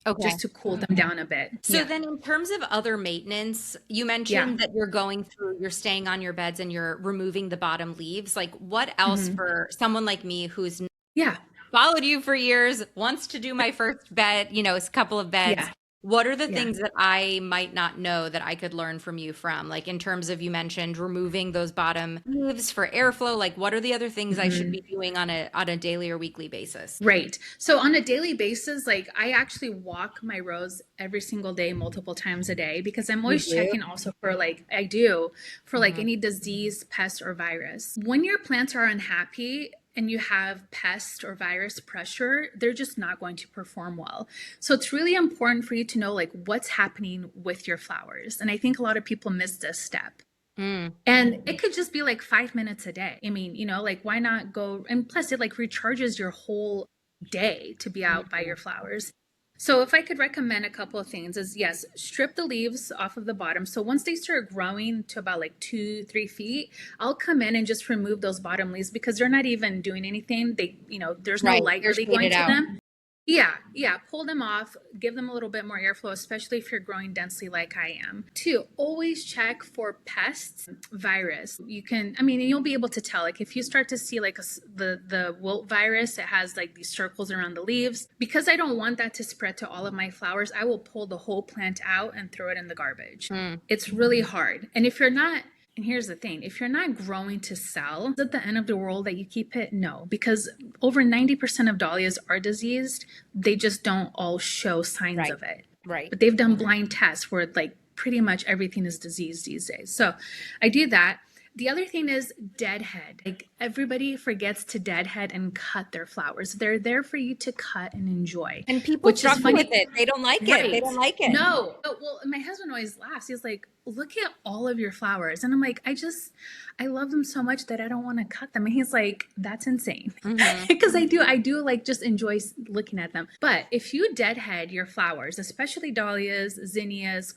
S1: Okay.
S2: just to cool them down a bit.
S1: So
S2: Yeah.
S1: then in terms of other maintenance, you
S2: Yeah.
S1: mentioned that you're going through, you're staying on your beds and you're removing the bottom leaves. Like what else
S2: Hmm.
S1: for someone like me who's
S2: Yeah.
S1: followed you for years, wants to do my first bed, a couple of beds.
S2: Yeah.
S1: What are the
S2: Yeah.
S1: things that I might not know that I could learn from you from? Like in terms of you mentioned removing those bottom leaves for airflow, like what are the other things I should
S2: Hmm.
S1: be doing on a daily or weekly basis?
S2: Right. So on a daily basis, like I actually walk my rows every single day, multiple times a day, because I'm
S1: You
S2: always
S1: do?
S2: checking also for like, I do, for like
S1: Hmm.
S2: any disease, pest, or virus. When your plants are unhappy and you have pest or virus pressure, they're just not going to perform well. So it's really important for you to know like what's happening with your flowers. And I think a lot of people miss this step.
S1: Mm.
S2: And it could just be like 5 minutes a day. I mean, like why not go? And plus, it like recharges your whole day to be out by your flowers. So, if I could recommend a couple of things, is yes, strip the leaves off of the bottom. So, once they start growing to about like 2, 3 feet, I'll come in and just remove those bottom leaves because they're not even doing anything. There's no
S1: Right.
S2: light
S1: They're
S2: really going
S1: shaded
S2: to
S1: out.
S2: them. Yeah, yeah. Pull them off, give them a little bit more airflow, especially if you're growing densely like I am. Two, always check for pests, virus. I mean, you'll be able to tell. Like if you start to see like the wilt virus, it has like these circles around the leaves. Because I don't want that to spread to all of my flowers, I will pull the whole plant out and throw it in the garbage.
S1: Mm.
S2: It's really hard. And if you're not and here's the thing, if you're not growing to sell, is it the end of the world that you keep it? No, because over 90% of dahlias are diseased. They just don't all show signs
S1: Right.
S2: of it.
S1: Right.
S2: But they've done blind tests where like pretty much everything is diseased these days. So I do that. The other thing is deadhead. Like everybody forgets to deadhead and cut their flowers. They're there for you to cut and enjoy,
S1: And people
S2: which is
S1: struggle with
S2: funny.
S1: it. They don't like it. They
S2: Right.
S1: don't like it.
S2: No. Oh, well, my husband always laughs. He's like, look at all of your flowers. And I'm like, I love them so much that I don't want to cut them. And he's like, that's insane.
S1: Hmm.
S2: Because I do like just enjoy looking at them. But if you deadhead your flowers, especially dahlias, zinnias,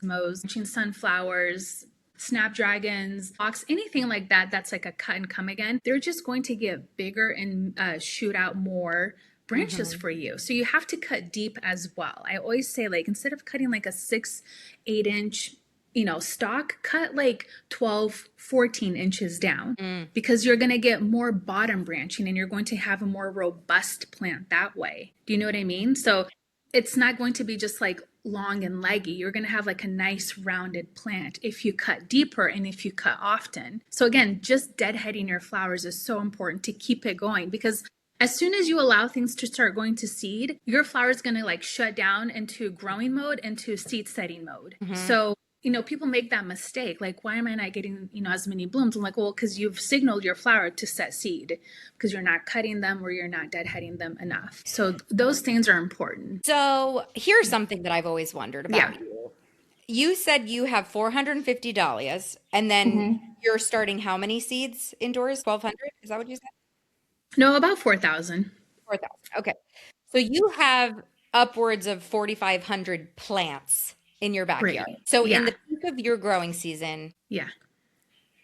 S2: sunflowers, snapdragons, box, anything like that, that's like a cut and come again, they're just going to get bigger and shoot out more branches
S1: Hmm.
S2: for you. So you have to cut deep as well. I always say like instead of cutting like a 6, 8 inch stalk, cut like 12, 14 inches down
S1: Mm.
S2: because you're going to get more bottom branching and you're going to have a more robust plant that way. Do you know what I mean? So it's not going to be just like long and leggy. You're going to have like a nice rounded plant if you cut deeper and if you cut often. So again, just deadheading your flowers is so important to keep it going because as soon as you allow things to start going to seed, your flower is going to like shut down into growing mode, into seed setting mode.
S1: Hmm.
S2: So, people make that mistake. Like, why am I not getting, as many blooms? I'm like, well, because you've signaled your flower to set seed because you're not cutting them or you're not deadheading them enough. So those things are important.
S1: So here's something that I've always wondered
S2: Yeah.
S1: about you. You said you have 450 dahlias, and then
S2: Hmm.
S1: you're starting how many seeds indoors? 1,200? Is that what you said?
S2: No, about 4,000.
S1: 4,000. Okay. So you have upwards of 4,500 plants in your backyard.
S2: Right.
S1: So in
S2: Yeah.
S1: the peak of your growing season,
S2: Yeah.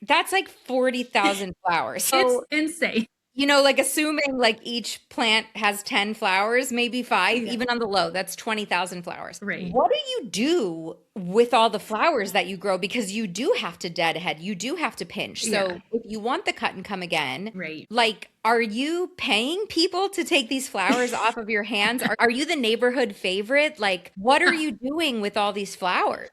S1: that's like 40,000 flowers. It's,
S2: Oh, insane.
S1: like assuming like each plant has 10 flowers, maybe five,
S2: Yeah.
S1: even on the low, that's 20,000 flowers.
S2: Right.
S1: What do you do with all the flowers that you grow? Because you do have to deadhead, you do have to pinch.
S2: Yeah.
S1: So if you want the cut and come again,
S2: Right.
S1: like, are you paying people to take these flowers off of your hands? Are you the neighborhood favorite? Like, what are you doing with all these flowers?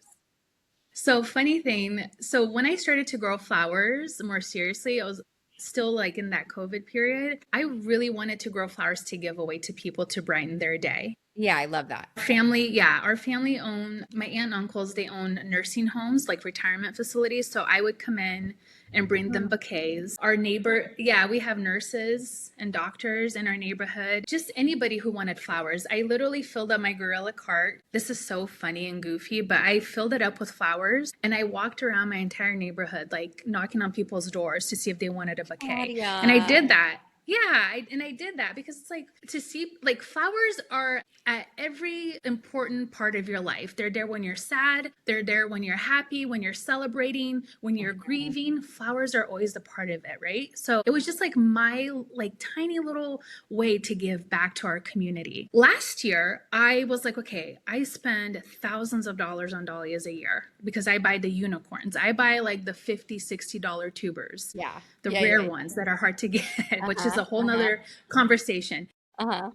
S2: So funny thing. So when I started to grow flowers more seriously, I was still like in that COVID period. I really wanted to grow flowers to give away to people to brighten their day.
S1: Yeah, I love that.
S2: Family, yeah, our family own, my aunt and uncles, they own nursing homes, like retirement facilities. So I would come in and bring them bouquets. Our neighbor, yeah, we have nurses and doctors in our neighborhood, just anybody who wanted flowers. I literally filled up my gorilla cart. This is so funny and goofy, but I filled it up with flowers and I walked around my entire neighborhood, like knocking on people's doors to see if they wanted a bouquet. And I
S1: Claudia.
S2: did that. Yeah, and I did that because it's like to see, like, flowers are at every important part of your life. They're there when you're sad, they're there when you're happy, when you're celebrating, when you're grieving. Flowers are always a part of it, right? So it was just like my like tiny little way to give back to our community. Last year, I was like, okay, I spend thousands of dollars on dahlias a year because I buy the unicorns. I buy like the $50, $60 tubers,
S1: Yeah.
S2: the
S1: Yeah,
S2: rare
S1: yeah.
S2: ones that are hard to get, which is
S1: Uh-huh.
S2: a whole
S1: Uh-huh.
S2: nother conversation.
S1: Uh-huh.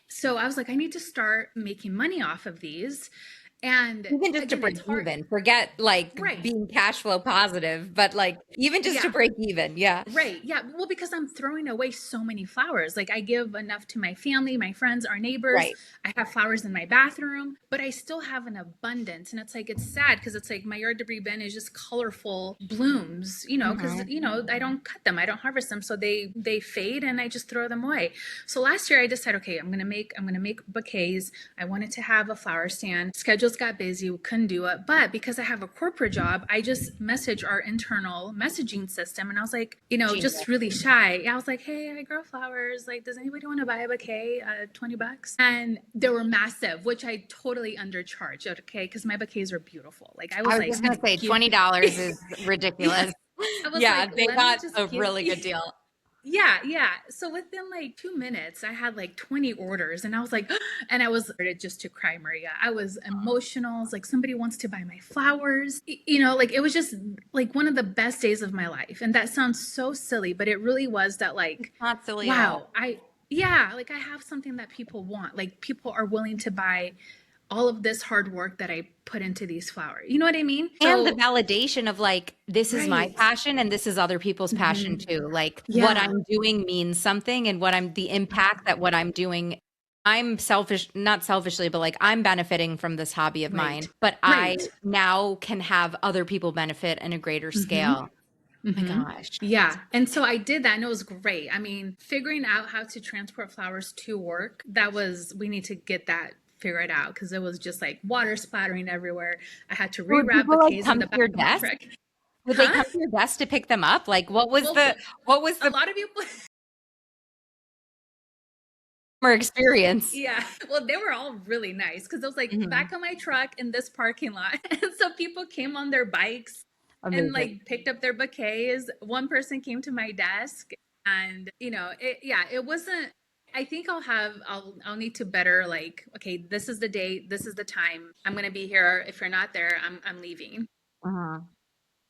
S2: So I was like, I need to start making money off of these. And
S1: Even just to
S2: again,
S1: break
S2: it's hard.
S1: even. Forget like
S2: Right.
S1: being cash flow positive, but like even just to
S2: Yeah.
S1: break even. Yeah.
S2: Right. Yeah. Well, because I'm throwing away so many flowers. Like I give enough to my family, my friends, our neighbors.
S1: Right.
S2: I have flowers in my bathroom, but I still have an abundance. And it's like, it's sad because it's like my yard debris bin is just colorful blooms, because,
S1: Hmm.
S2: I don't cut them. I don't harvest them. So they fade and I just throw them away. So last year I decided, okay, I'm going to make bouquets. I wanted to have a flower stand. Schedules got busy. We couldn't do it. But because I have a corporate job, I just message our internal messaging system. And I was like, just
S1: Genius.
S2: really shy. I was like, hey, I grow flowers. Like, does anybody want to buy a bouquet? $20. And they were massive, which I totally undercharged. Okay. Cause my bouquets are beautiful. Like I
S1: I
S2: was
S1: was
S2: like,
S1: just
S2: I'm
S1: gonna
S2: going
S1: say
S2: to give,
S1: $20 is
S2: yeah,
S1: ridiculous.
S2: I was
S1: Yeah,
S2: like,
S1: they
S2: let me
S1: got
S2: just
S1: a
S2: give
S1: really good deal.
S2: yeah, yeah. So within like 2 minutes, I had like 20 orders, and I was like, and I was ready just to cry, Maria. I was emotional. I was like, somebody wants to buy my flowers. Like it was just like one of the best days of my life. And that sounds so silly, but it really was that like,
S1: Not silly at all.
S2: wow, yeah, like I have something that people want. Like people are willing to buy all of this hard work that I put into these flowers. You know what I mean?
S1: And the
S2: So,
S1: validation of like, this is my
S2: right.
S1: passion and this is other people's passion
S2: Hmm.
S1: too. Like what
S2: Yeah,
S1: I'm doing means something and the impact that what I'm doing, I'm selfish, not selfishly, but like I'm benefiting from this hobby of mine,
S2: right.
S1: but I
S2: Right.
S1: now can have other people benefit in a greater
S2: Hmm.
S1: scale. My
S2: Hmm.
S1: gosh.
S2: Yeah. And so I did that and it was great. I mean, figuring out how to transport flowers to work, we need to get that figured out because it was just like water splattering everywhere. I had to
S1: Would
S2: rewrap
S1: people like
S2: bouquets in
S1: come
S2: the
S1: to
S2: back
S1: your
S2: of my
S1: desk?
S2: truck.
S1: Would they
S2: Huh?
S1: come to your desk to pick them up? Like
S2: Well,
S1: what was
S2: a
S1: the
S2: lot of people,
S1: customer experience?
S2: yeah. Well, they were all really nice because it was like
S1: Mhm.
S2: back of my truck in this parking lot. And so people came on their bikes and
S1: Amazing.
S2: like picked up their bouquets. One person came to my desk and it wasn't I think I'll need to better like, okay, this is the date, this is the time. I'm gonna be here. If you're not there, I'm leaving.
S1: Uh-huh.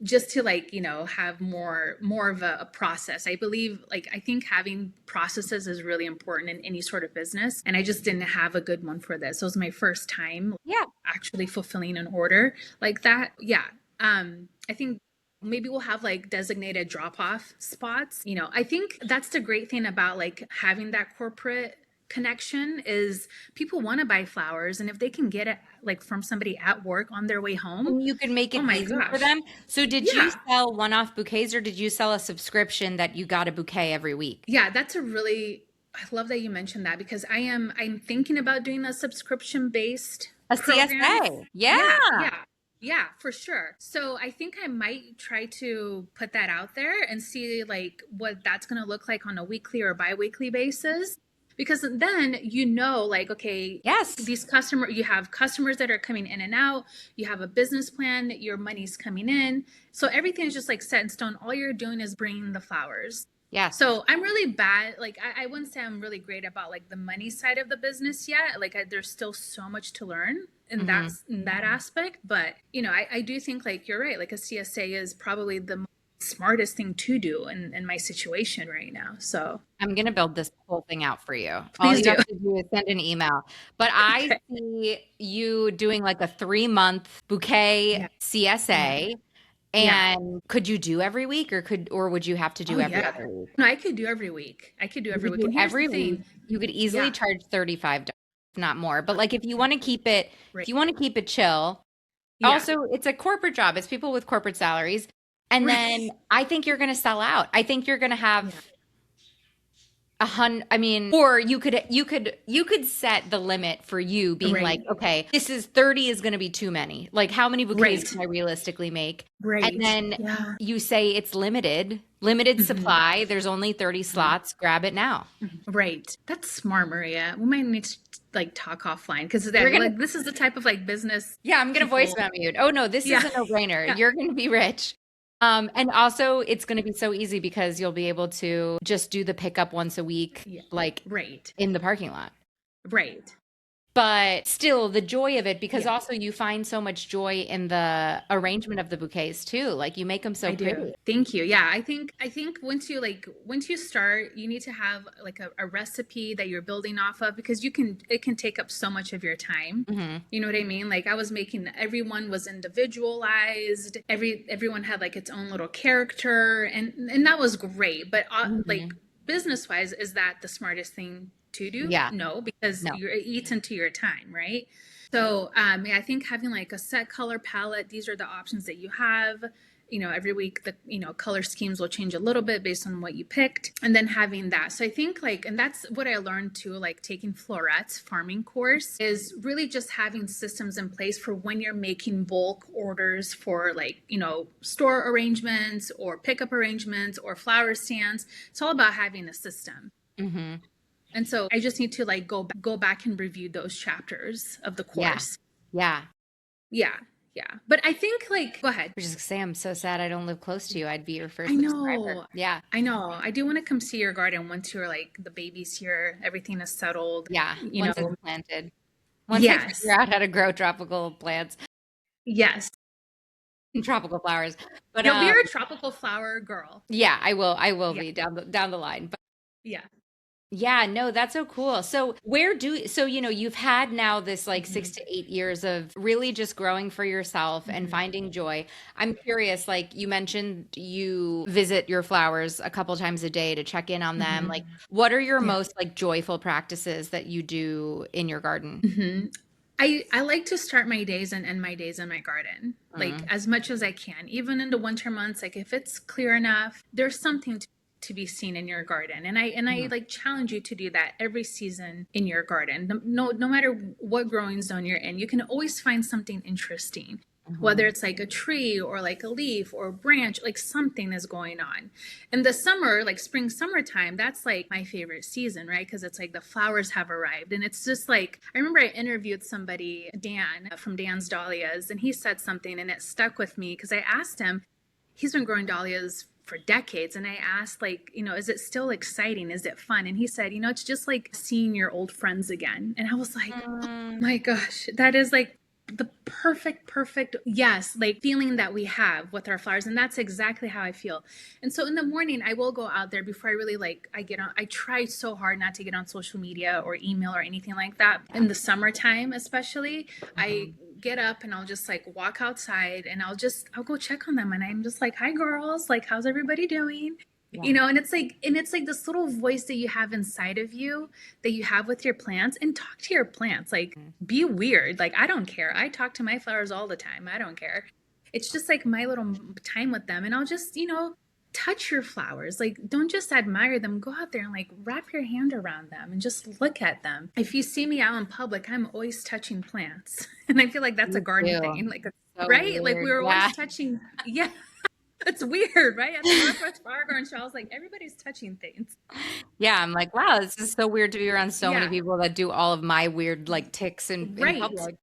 S2: Just to like, have more of a process. I believe like I think having processes is really important in any sort of business. And I just didn't have a good one for this. It was my first time
S1: Yeah.
S2: actually fulfilling an order like that. Yeah. I think maybe we'll have like designated drop off spots. I think that's the great thing about like having that corporate connection is people want to buy flowers, and if they can get it like from somebody at work on their way home,
S1: And you could make
S2: oh
S1: it
S2: my
S1: easy for
S2: gosh.
S1: them. So did you
S2: Yeah.
S1: sell one-off bouquets or did you sell a subscription that you got a bouquet every week?
S2: Yeah, that's a really I love that you mentioned that because I'm thinking about doing a subscription based
S1: A
S2: program.
S1: CSA.
S2: Yeah,
S1: Yeah.
S2: yeah. Yeah, for sure. So I think I might try to put that out there and see like what that's going to look like on a weekly or bi-weekly basis because then you know, like, okay,
S1: Yes.
S2: you have customers that are coming in and out, you have a business plan, your money's coming in, so everything is just like set in stone. All you're doing is bringing the flowers.
S1: Yes.
S2: So I'm really bad, like I wouldn't say I'm really great about like the money side of the business yet. Like there's still so much to learn in
S1: Hmm.
S2: that aspect, but I do think, like, you're right, like a CSA is probably the smartest thing to do in my situation right now. So
S1: I'm going to build this whole thing out for you. All
S2: please
S1: you
S2: do.
S1: have to do is send an email. But I
S2: Okay.
S1: see you doing like a 3-month
S2: Yeah.
S1: bouquet
S2: Yeah.
S1: CSA.
S2: Yeah.
S1: And could you do every week or would you have to
S2: Oh
S1: do every
S2: yeah.
S1: other week?
S2: No, I could do every week. I could do
S1: You
S2: every
S1: could
S2: week.
S1: do
S2: And here's the
S1: every week.
S2: thing.
S1: You could easily
S2: Yeah.
S1: charge $35, not more. But like if you want to keep it, if
S2: Right.
S1: you want to keep it chill,
S2: Yeah.
S1: also it's a corporate job. It's people with corporate salaries. And then
S2: Right.
S1: I think you're going to sell out. I think you're going to have
S2: Yeah.
S1: I mean, or you could set the limit for you being like,
S2: Right.
S1: okay, this is 30 is going to be too many. Like how many bouquets
S2: Right.
S1: can I realistically make? And
S2: Right.
S1: then
S2: Yeah.
S1: you say it's limited
S2: Hmm.
S1: supply. There's only 30 slots. Grab it now.
S2: Right. That's smart, Maria. We might need to like talk offline, because
S1: You're going to
S2: like this is the type of like business
S1: Yeah, I'm going to voice
S2: people.
S1: memo you. Oh no, this is
S2: Yeah.
S1: a no-brainer.
S2: Yeah.
S1: You're going to be rich. And also it's going to be so easy because you'll be able to just do the pickup once a week,
S2: Yeah.
S1: like
S2: Right.
S1: in the parking lot.
S2: Right.
S1: But still the joy of it, because
S2: Yeah.
S1: also you find so much joy in the arrangement of the bouquets too. Like you make them so
S2: I do.
S1: pretty.
S2: Thank you. Yeah, I think once you start, you need to have like a recipe that you're building off of, because it can take up so much of your time.
S1: Hmm.
S2: You know what I mean? Like I was making, everyone was individualized. Everyone had like its own little character, and that was great. But like
S1: Hmm.
S2: business wise, is that the smartest thing to do?
S1: Yeah.
S2: No, because
S1: No.
S2: it eats into your time, right? So yeah, I think having like a set color palette, these are the options that you have. Every week the color schemes will change a little bit based on what you picked, and then having that. So I think, like, and that's what I learned too, like taking Florette's farming course, is really just having systems in place for when you're making bulk orders for, like, store arrangements or pickup arrangements or flower stands. It's all about having a system.
S1: Hmm.
S2: And so I just need to like go back and review those chapters of the
S1: Yeah.
S2: course.
S1: Yeah.
S2: Yeah. Yeah. But I think, like, go ahead.
S1: I was just gonna say, I'm so sad I don't live close to you. I'd be your
S2: I
S1: first subscriber.
S2: know.
S1: Yeah.
S2: I know. I do want to come see your garden once you're like the baby's here, everything is settled,
S1: Yeah.
S2: you
S1: Once it's
S2: know.
S1: planted. Once I figure
S2: Yes.
S1: out how to grow tropical plants
S2: Yes.
S1: and tropical flowers. But
S2: You're a tropical flower girl.
S1: yeah, I will
S2: Yeah.
S1: be down the line.
S2: Yeah.
S1: Yeah, no, that's so cool. So you've had now this like
S2: Hmm.
S1: 6 to 8 years of really just growing for yourself and
S2: Hmm.
S1: finding joy. I'm curious, like you mentioned you visit your flowers a couple times a day to check in on them.
S2: Hmm.
S1: Like what are your
S2: Yeah.
S1: most like joyful practices that you do in your garden?
S2: Hmm. I like to start my days and end my days in my garden, like
S1: Mm,
S2: as much as I can, even in the winter months. Like if it's clear enough, there's something to be seen in your garden, and I
S1: mm,
S2: like challenge you to do that every season in your garden. No matter what growing zone you're in, you can always find something interesting, whether
S1: mhm.
S2: it's like a tree or like a leaf or a branch, like something is going on. In the summer, like spring, summertime, that's like my favorite season, right? Because it's like the flowers have arrived. And it's just like, I remember I interviewed somebody, Dan, from Dan's Dahlias, and he said something and it stuck with me, because I asked him, he's been growing dahlias for decades, and I asked, like, is it still exciting, is it fun? And he said, it's just like seeing your old friends again. And I was like, oh
S1: Mm,
S2: my gosh, that is like the perfect, yes, like feeling that we have with our flowers. And that's exactly how I feel. And so in the morning I will go out there before I really, like, I try so hard not to get on social media or email or anything like that.
S1: yeah.
S2: In the summertime especially, I
S1: Mhm.
S2: get up and I'll just like walk outside, and I'll go check on them, and I'm just like, hi girls, like, how's everybody doing?
S1: Yeah.
S2: And it's like this little voice that you have inside of you, that you have with your plants. And talk to your plants, like,
S1: Mm.
S2: be weird, like, I don't care. I talk to my flowers all the time. I don't care. It's just like my little time with them, and I'll just, touch your flowers. Like, don't just admire them, go out there and like wrap your hand around them and just look at them. If you see me out in public, I'm always touching plants. And I feel like that's a
S1: Me
S2: garden
S1: too.
S2: thing, like,
S1: So
S2: right, like
S1: weird.
S2: we're
S1: Yeah.
S2: always touching. Yeah. It's weird, right? At the Northwest Flower Garden show, I was like, everybody's touching things.
S1: Yeah, I'm like, wow, this is so weird to be around so many
S2: Yeah,
S1: people that do all of my weird like ticks in
S2: right.
S1: public.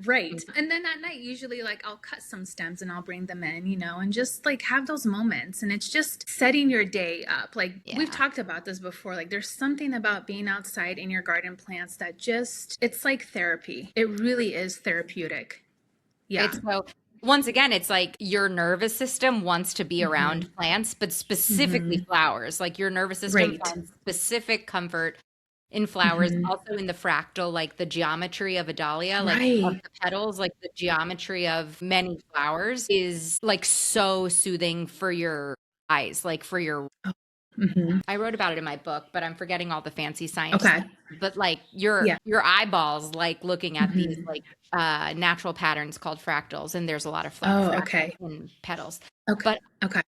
S2: Right. And then at night, usually, like, I'll cut some stems and I'll bring them in, and just like have those moments. And it's just setting your day up. Like, we've
S1: Yeah.
S2: talked about this before. Like, there's something about being outside in your garden plants that just, it's like therapy. It really is therapeutic. Yeah.
S1: It's so, once again, it's like your nervous system wants to be
S2: Mm-hmm.
S1: around plants, but specifically
S2: Mm-hmm.
S1: flowers. Like your nervous system
S2: Right.
S1: finds specific comfort in flowers,
S2: Mm-hmm.
S1: also in the fractal, like the geometry of a dahlia, like of
S2: Right.
S1: the petals, like the geometry of many flowers is like so soothing for your eyes, like for your,
S2: Oh, mm-hmm.
S1: I wrote about it in my book, but I'm forgetting all the fancy science.
S2: Okay.
S1: But like your
S2: Yeah.
S1: your eyeballs like looking at these
S2: Mm-hmm.
S1: like natural patterns called fractals, and there's a lot of
S2: Oh,
S1: fractals
S2: okay.
S1: in petals.
S2: Okay.
S1: But
S2: Okay.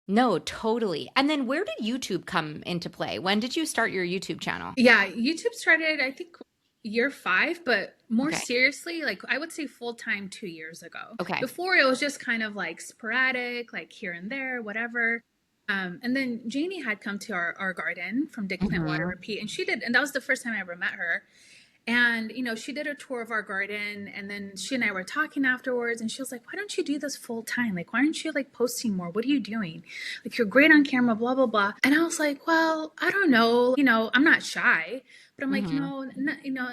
S1: no, totally. And then where did YouTube come into play? When did you start your YouTube channel?
S2: Yeah, YouTube started, I think, year 5, but more
S1: Okay.
S2: seriously, like I would say full time 2 years ago.
S1: Okay.
S2: Before it was just kind of like sporadic, like here and there, whatever. And then Janie had come to our garden from Dig Plant Water
S1: Hmm.
S2: Repeat, and she did, and that was the first time I ever met her. And, she did a tour of our garden, and then she and I were talking afterwards, and she was like, why don't you do this full time? Like, why aren't you like posting more? What are you doing? Like, you're great on camera, blah, blah, blah. And I was like, well, I don't know. I'm not shy, but I'm like,
S1: Hmm.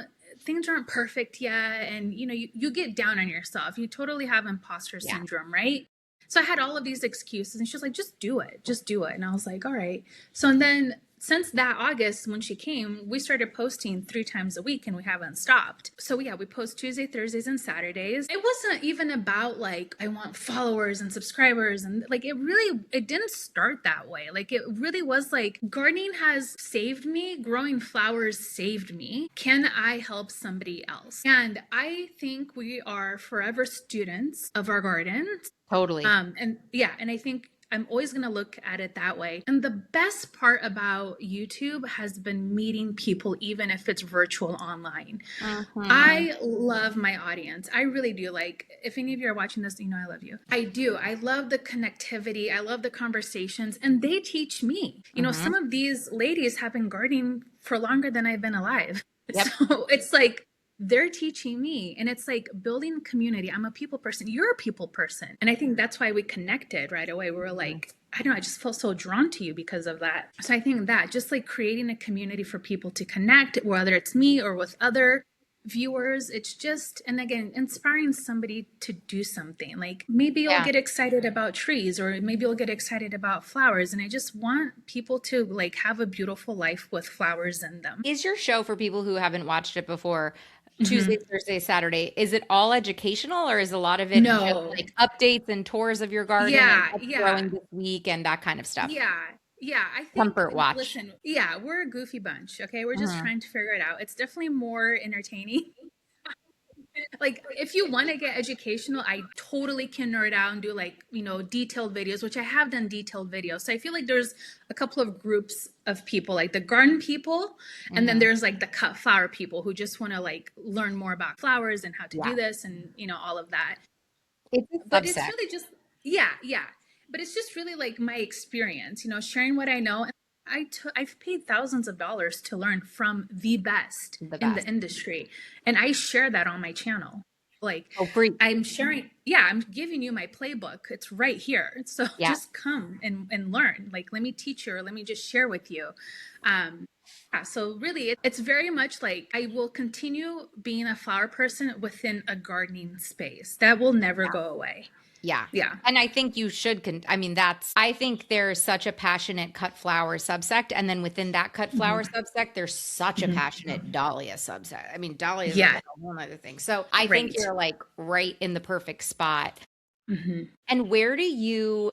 S2: things aren't perfect yet. And, you get down on yourself. You totally have imposter
S1: Yeah.
S2: syndrome, right? So I had all of these excuses, and she was like, just do it. Just do it. And I was like, all right. So, and then since that August when she came, we started posting 3 times a week and we haven't stopped. So yeah, we post Tuesday, Thursdays, and Saturdays. It wasn't even about like I want followers and subscribers, and like it didn't start that way. Like it really was like gardening has saved me, growing flowers saved me. Can I help somebody else? And I think we are forever students of our gardens.
S1: Totally.
S2: And yeah, and I think I'm always going to look at it that way. And the best part about YouTube has been meeting people, even if it's virtual online.
S1: Hmm.
S2: I love my audience. I really do. Like, if any of you are watching this, I love you. I do. I love the connectivity. I love the conversations, and they teach me.
S1: Hmm.
S2: Some of these ladies have been gardening for longer than I've been alive.
S1: Yep.
S2: So it's like, they're teaching me, and it's like building community. I'm a people person, you're a people person, and I think that's why we connected right away. We were like, I don't know, I just felt so drawn to you because of that. So I think that just like creating a community for people to connect, whether it's me or with other viewers, it's just, and again, inspiring somebody to do something. Like maybe you'll
S1: Yeah.
S2: get excited about trees, or maybe you'll get excited about flowers, and I just want people to like have a beautiful life with flowers in them.
S1: Is your show, for people who haven't watched it before, Tuesday,
S2: Mm-hmm.
S1: Thursday, Saturday, is it all educational, or is a lot of it just
S2: No.
S1: like updates and tours of your garden and
S2: Yeah,
S1: what's
S2: yeah.
S1: growing this week and that kind of stuff?
S2: Yeah, yeah. I think,
S1: Comfort watch.
S2: listen, yeah, we're a goofy bunch, okay? We're just
S1: Hmm.
S2: trying to figure it out. It's definitely more entertaining. Like, if you want to get educational, I totally can nerd out and do like, detailed videos, which I have done detailed videos. So I feel like there's a couple of groups of people, like the garden people, and then
S1: Hmm.
S2: there's like the cut flower people who just want to like learn more about flowers and how to
S1: Yeah.
S2: do this and, all of that.
S1: It's a
S2: But it's
S1: subset.
S2: really just, yeah, yeah, but it's just really like my experience, sharing what I know. And I've paid thousands of dollars to learn from the best
S1: The
S2: in the
S1: best.
S2: industry, and I share that on my channel. Like,
S1: Oh, free.
S2: I'm sharing, yeah, I'm giving you my playbook. It's right here, so
S1: Yeah.
S2: just come and learn. Like, let me teach you, or let me just share with you. Yeah, so really, it's very much like I will continue being a flower person within a gardening space. That will never go away.
S1: Yeah.
S2: Yeah.
S1: And I think you should I mean, I think there's such a passionate cut flower subsect. And then within that cut flower
S2: Hmm.
S1: subsect, there's such a
S2: Hmm.
S1: passionate dahlia subsect. I mean, dahlia is like
S2: Yeah.
S1: a whole other thing. So I think
S2: Right.
S1: you're like right in the perfect spot.
S2: Hmm.
S1: And where do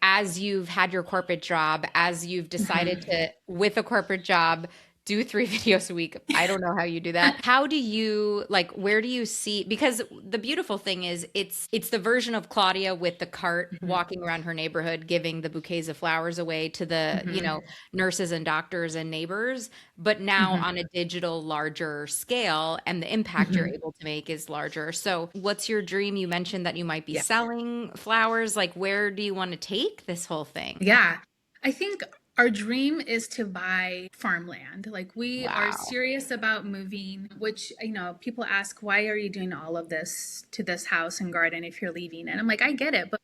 S1: as you've had your corporate job, as you've decided
S2: Hmm.
S1: to, with a corporate job, do 3 videos a week. I don't know how you do that. How do you like where do you see because the beautiful thing is it's the version of Claudia with the cart
S2: Mhm.
S1: walking around her neighborhood giving the bouquets of flowers away to the,
S2: Mhm.
S1: nurses and doctors and neighbors, but now
S2: Mhm.
S1: on a digital larger scale and the impact you're
S2: Mhm.
S1: able to make is larger. So, what's your dream? You mentioned that you might be
S2: Yeah.
S1: selling flowers. Like where do you want to take this whole thing?
S2: Yeah. I think our dream is to buy farmland. Like we are
S1: Wow.
S2: serious about moving, which, people ask, why are you doing all of this to this house and garden if you're leaving? And I'm like, I get it, but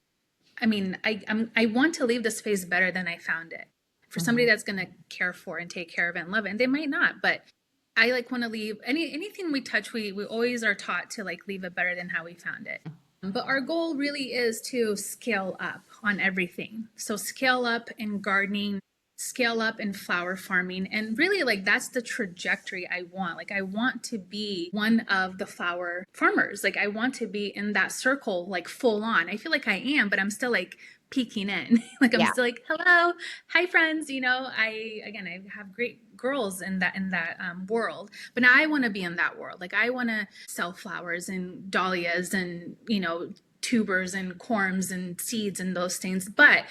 S2: I mean, I want to leave the space better than I found it. For somebody
S1: Mhm.
S2: that's going to care for and take care of it and love it, and they might not, but I like want to leave anything we touch. We always are taught to like leave it better than how we found it. But our goal really is to scale up on everything. So scale up in gardening, scale up in flower farming, and really like that's the trajectory I want. Like I want to be one of the flower farmers. Like I want to be in that circle like full on. I feel like I am, but I'm still like peeking in. Like I'm
S1: Yeah.
S2: still like, hello, hi friends. I have great girls in that world, but now I want to be in that world. Like I want to sell flowers and dahlias and tubers and corms and seeds and those things. But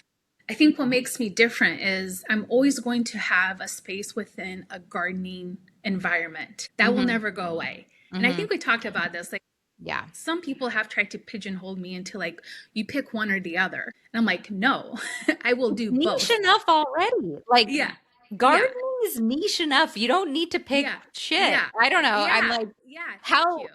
S2: I think what makes me different is I'm always going to have a space within a gardening environment that will
S1: Mhm.
S2: never go away. And I
S1: Mhm.
S2: think we talked about this. Like
S1: Yeah.
S2: some people have tried to pigeonhole me into like you pick one or the other. And I'm like, no, I will do
S1: Niche
S2: both.
S1: enough already. Like
S2: Yeah. Yeah.
S1: gardening is niche enough. You don't need to pick
S2: Yeah.
S1: shit.
S2: Yeah.
S1: I don't know. I'm
S2: Yeah.
S1: like,
S2: Yeah. Thank
S1: how
S2: you.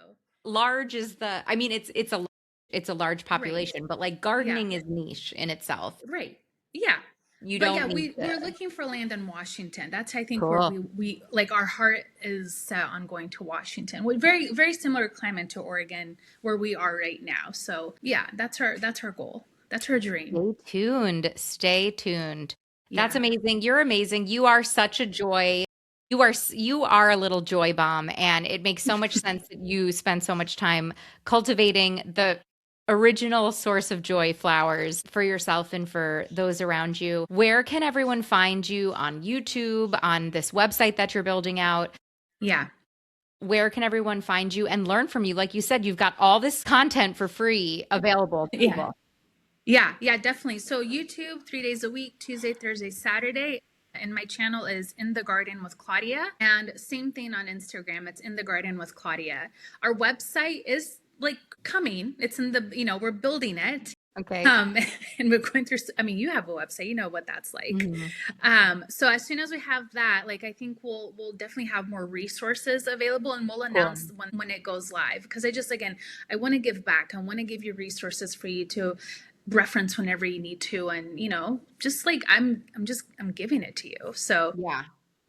S1: large is the I mean it's a large
S2: Right.
S1: population, but like
S2: Yeah.
S1: gardening is niche in itself.
S2: Right. Yeah.
S1: You
S2: But
S1: don't
S2: yeah,
S1: need
S2: we're
S1: to.
S2: looking for land in Washington. That's I think where
S1: Cool.
S2: we like our heart is set on going to Washington. With very very similar climate to Oregon where we are right now. So yeah, that's our goal. That's our dream.
S1: Stay tuned. Stay tuned. That's
S2: Yeah.
S1: amazing. You're amazing. You are such a joy. You are a little joy bomb, and it makes so much sense that you spend so much time cultivating the original source of joy flowers for yourself and for those around you. Where can everyone find you on YouTube, on this website that you're building out?
S2: Yeah.
S1: Where can everyone find you and learn from you? Like you said, you've got all this content for free available to
S2: Yeah.
S1: people.
S2: Yeah, yeah, definitely. So YouTube 3 days a week, Tuesday, Thursday, Saturday. And my channel is In the Garden with Claudia. And same thing on Instagram. It's In the Garden with Claudia. Our website is like coming. It's in we're building it.
S1: Okay.
S2: Um, and we're going through, I mean, you have a website, you know what that's like.
S1: Mhm.
S2: So as soon as we have that, like I think we'll definitely have more resources available and we'll
S1: Cool.
S2: announce when it goes live. Because I want to give back. I want to give you resources for you to reference whenever you need to. And just like I'm giving it to you. So
S1: Yeah.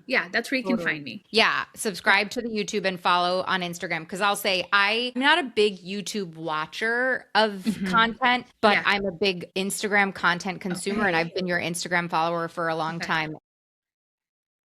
S2: yeah, that's where you can
S1: Totally.
S2: find me.
S1: Yeah,
S2: Yeah.
S1: subscribe to the YouTube and follow on Instagram because I'll say I'm not a big YouTube watcher of
S2: Hmm.
S1: content, but
S2: Yeah.
S1: I'm a big Instagram content consumer and I've
S2: Okay.
S1: been your Instagram follower for a long
S2: Okay.
S1: time.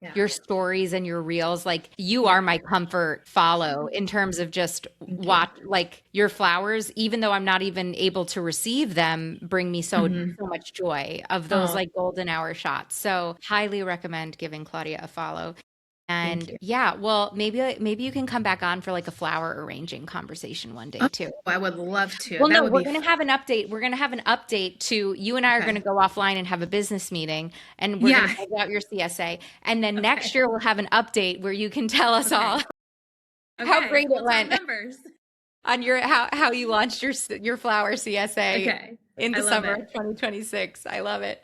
S2: Yeah.
S1: Your stories and your reels, like you
S2: Yeah.
S1: are my comfort follow in terms of just
S2: Thank you.
S1: watch like your flowers, even though I'm not even able to receive them, bring me
S2: Hmm.
S1: so much joy of those
S2: Oh,
S1: like golden hour shots. So highly recommend giving Claudia a follow.
S2: thank
S1: And
S2: you.
S1: yeah, well, maybe you can come back on for like a flower arranging conversation one day
S2: Oh,
S1: too.
S2: I would love to.
S1: Well,
S2: That
S1: no,
S2: would
S1: we're
S2: be
S1: going to have an update. We're going to have an update to you and I are going
S2: okay.
S1: to go offline and have a business meeting and we're going to
S2: Yeah.
S1: build out your CSA. And then next
S2: Okay.
S1: year we'll have an update where you can tell us all
S2: Okay.
S1: how
S2: Okay.
S1: great it
S2: We'll talk
S1: went
S2: numbers.
S1: on your how you launched your flower CSA
S2: Okay.
S1: in
S2: I
S1: the
S2: love
S1: summer
S2: it.
S1: of 2026. I love it.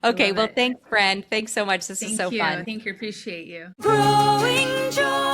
S2: I
S1: Okay,
S2: love
S1: well,
S2: it.
S1: thanks, friend. Thanks so much. This is
S2: Thank
S1: so
S2: you.
S1: fun.
S2: Thank you. Appreciate you.
S1: Growing joy.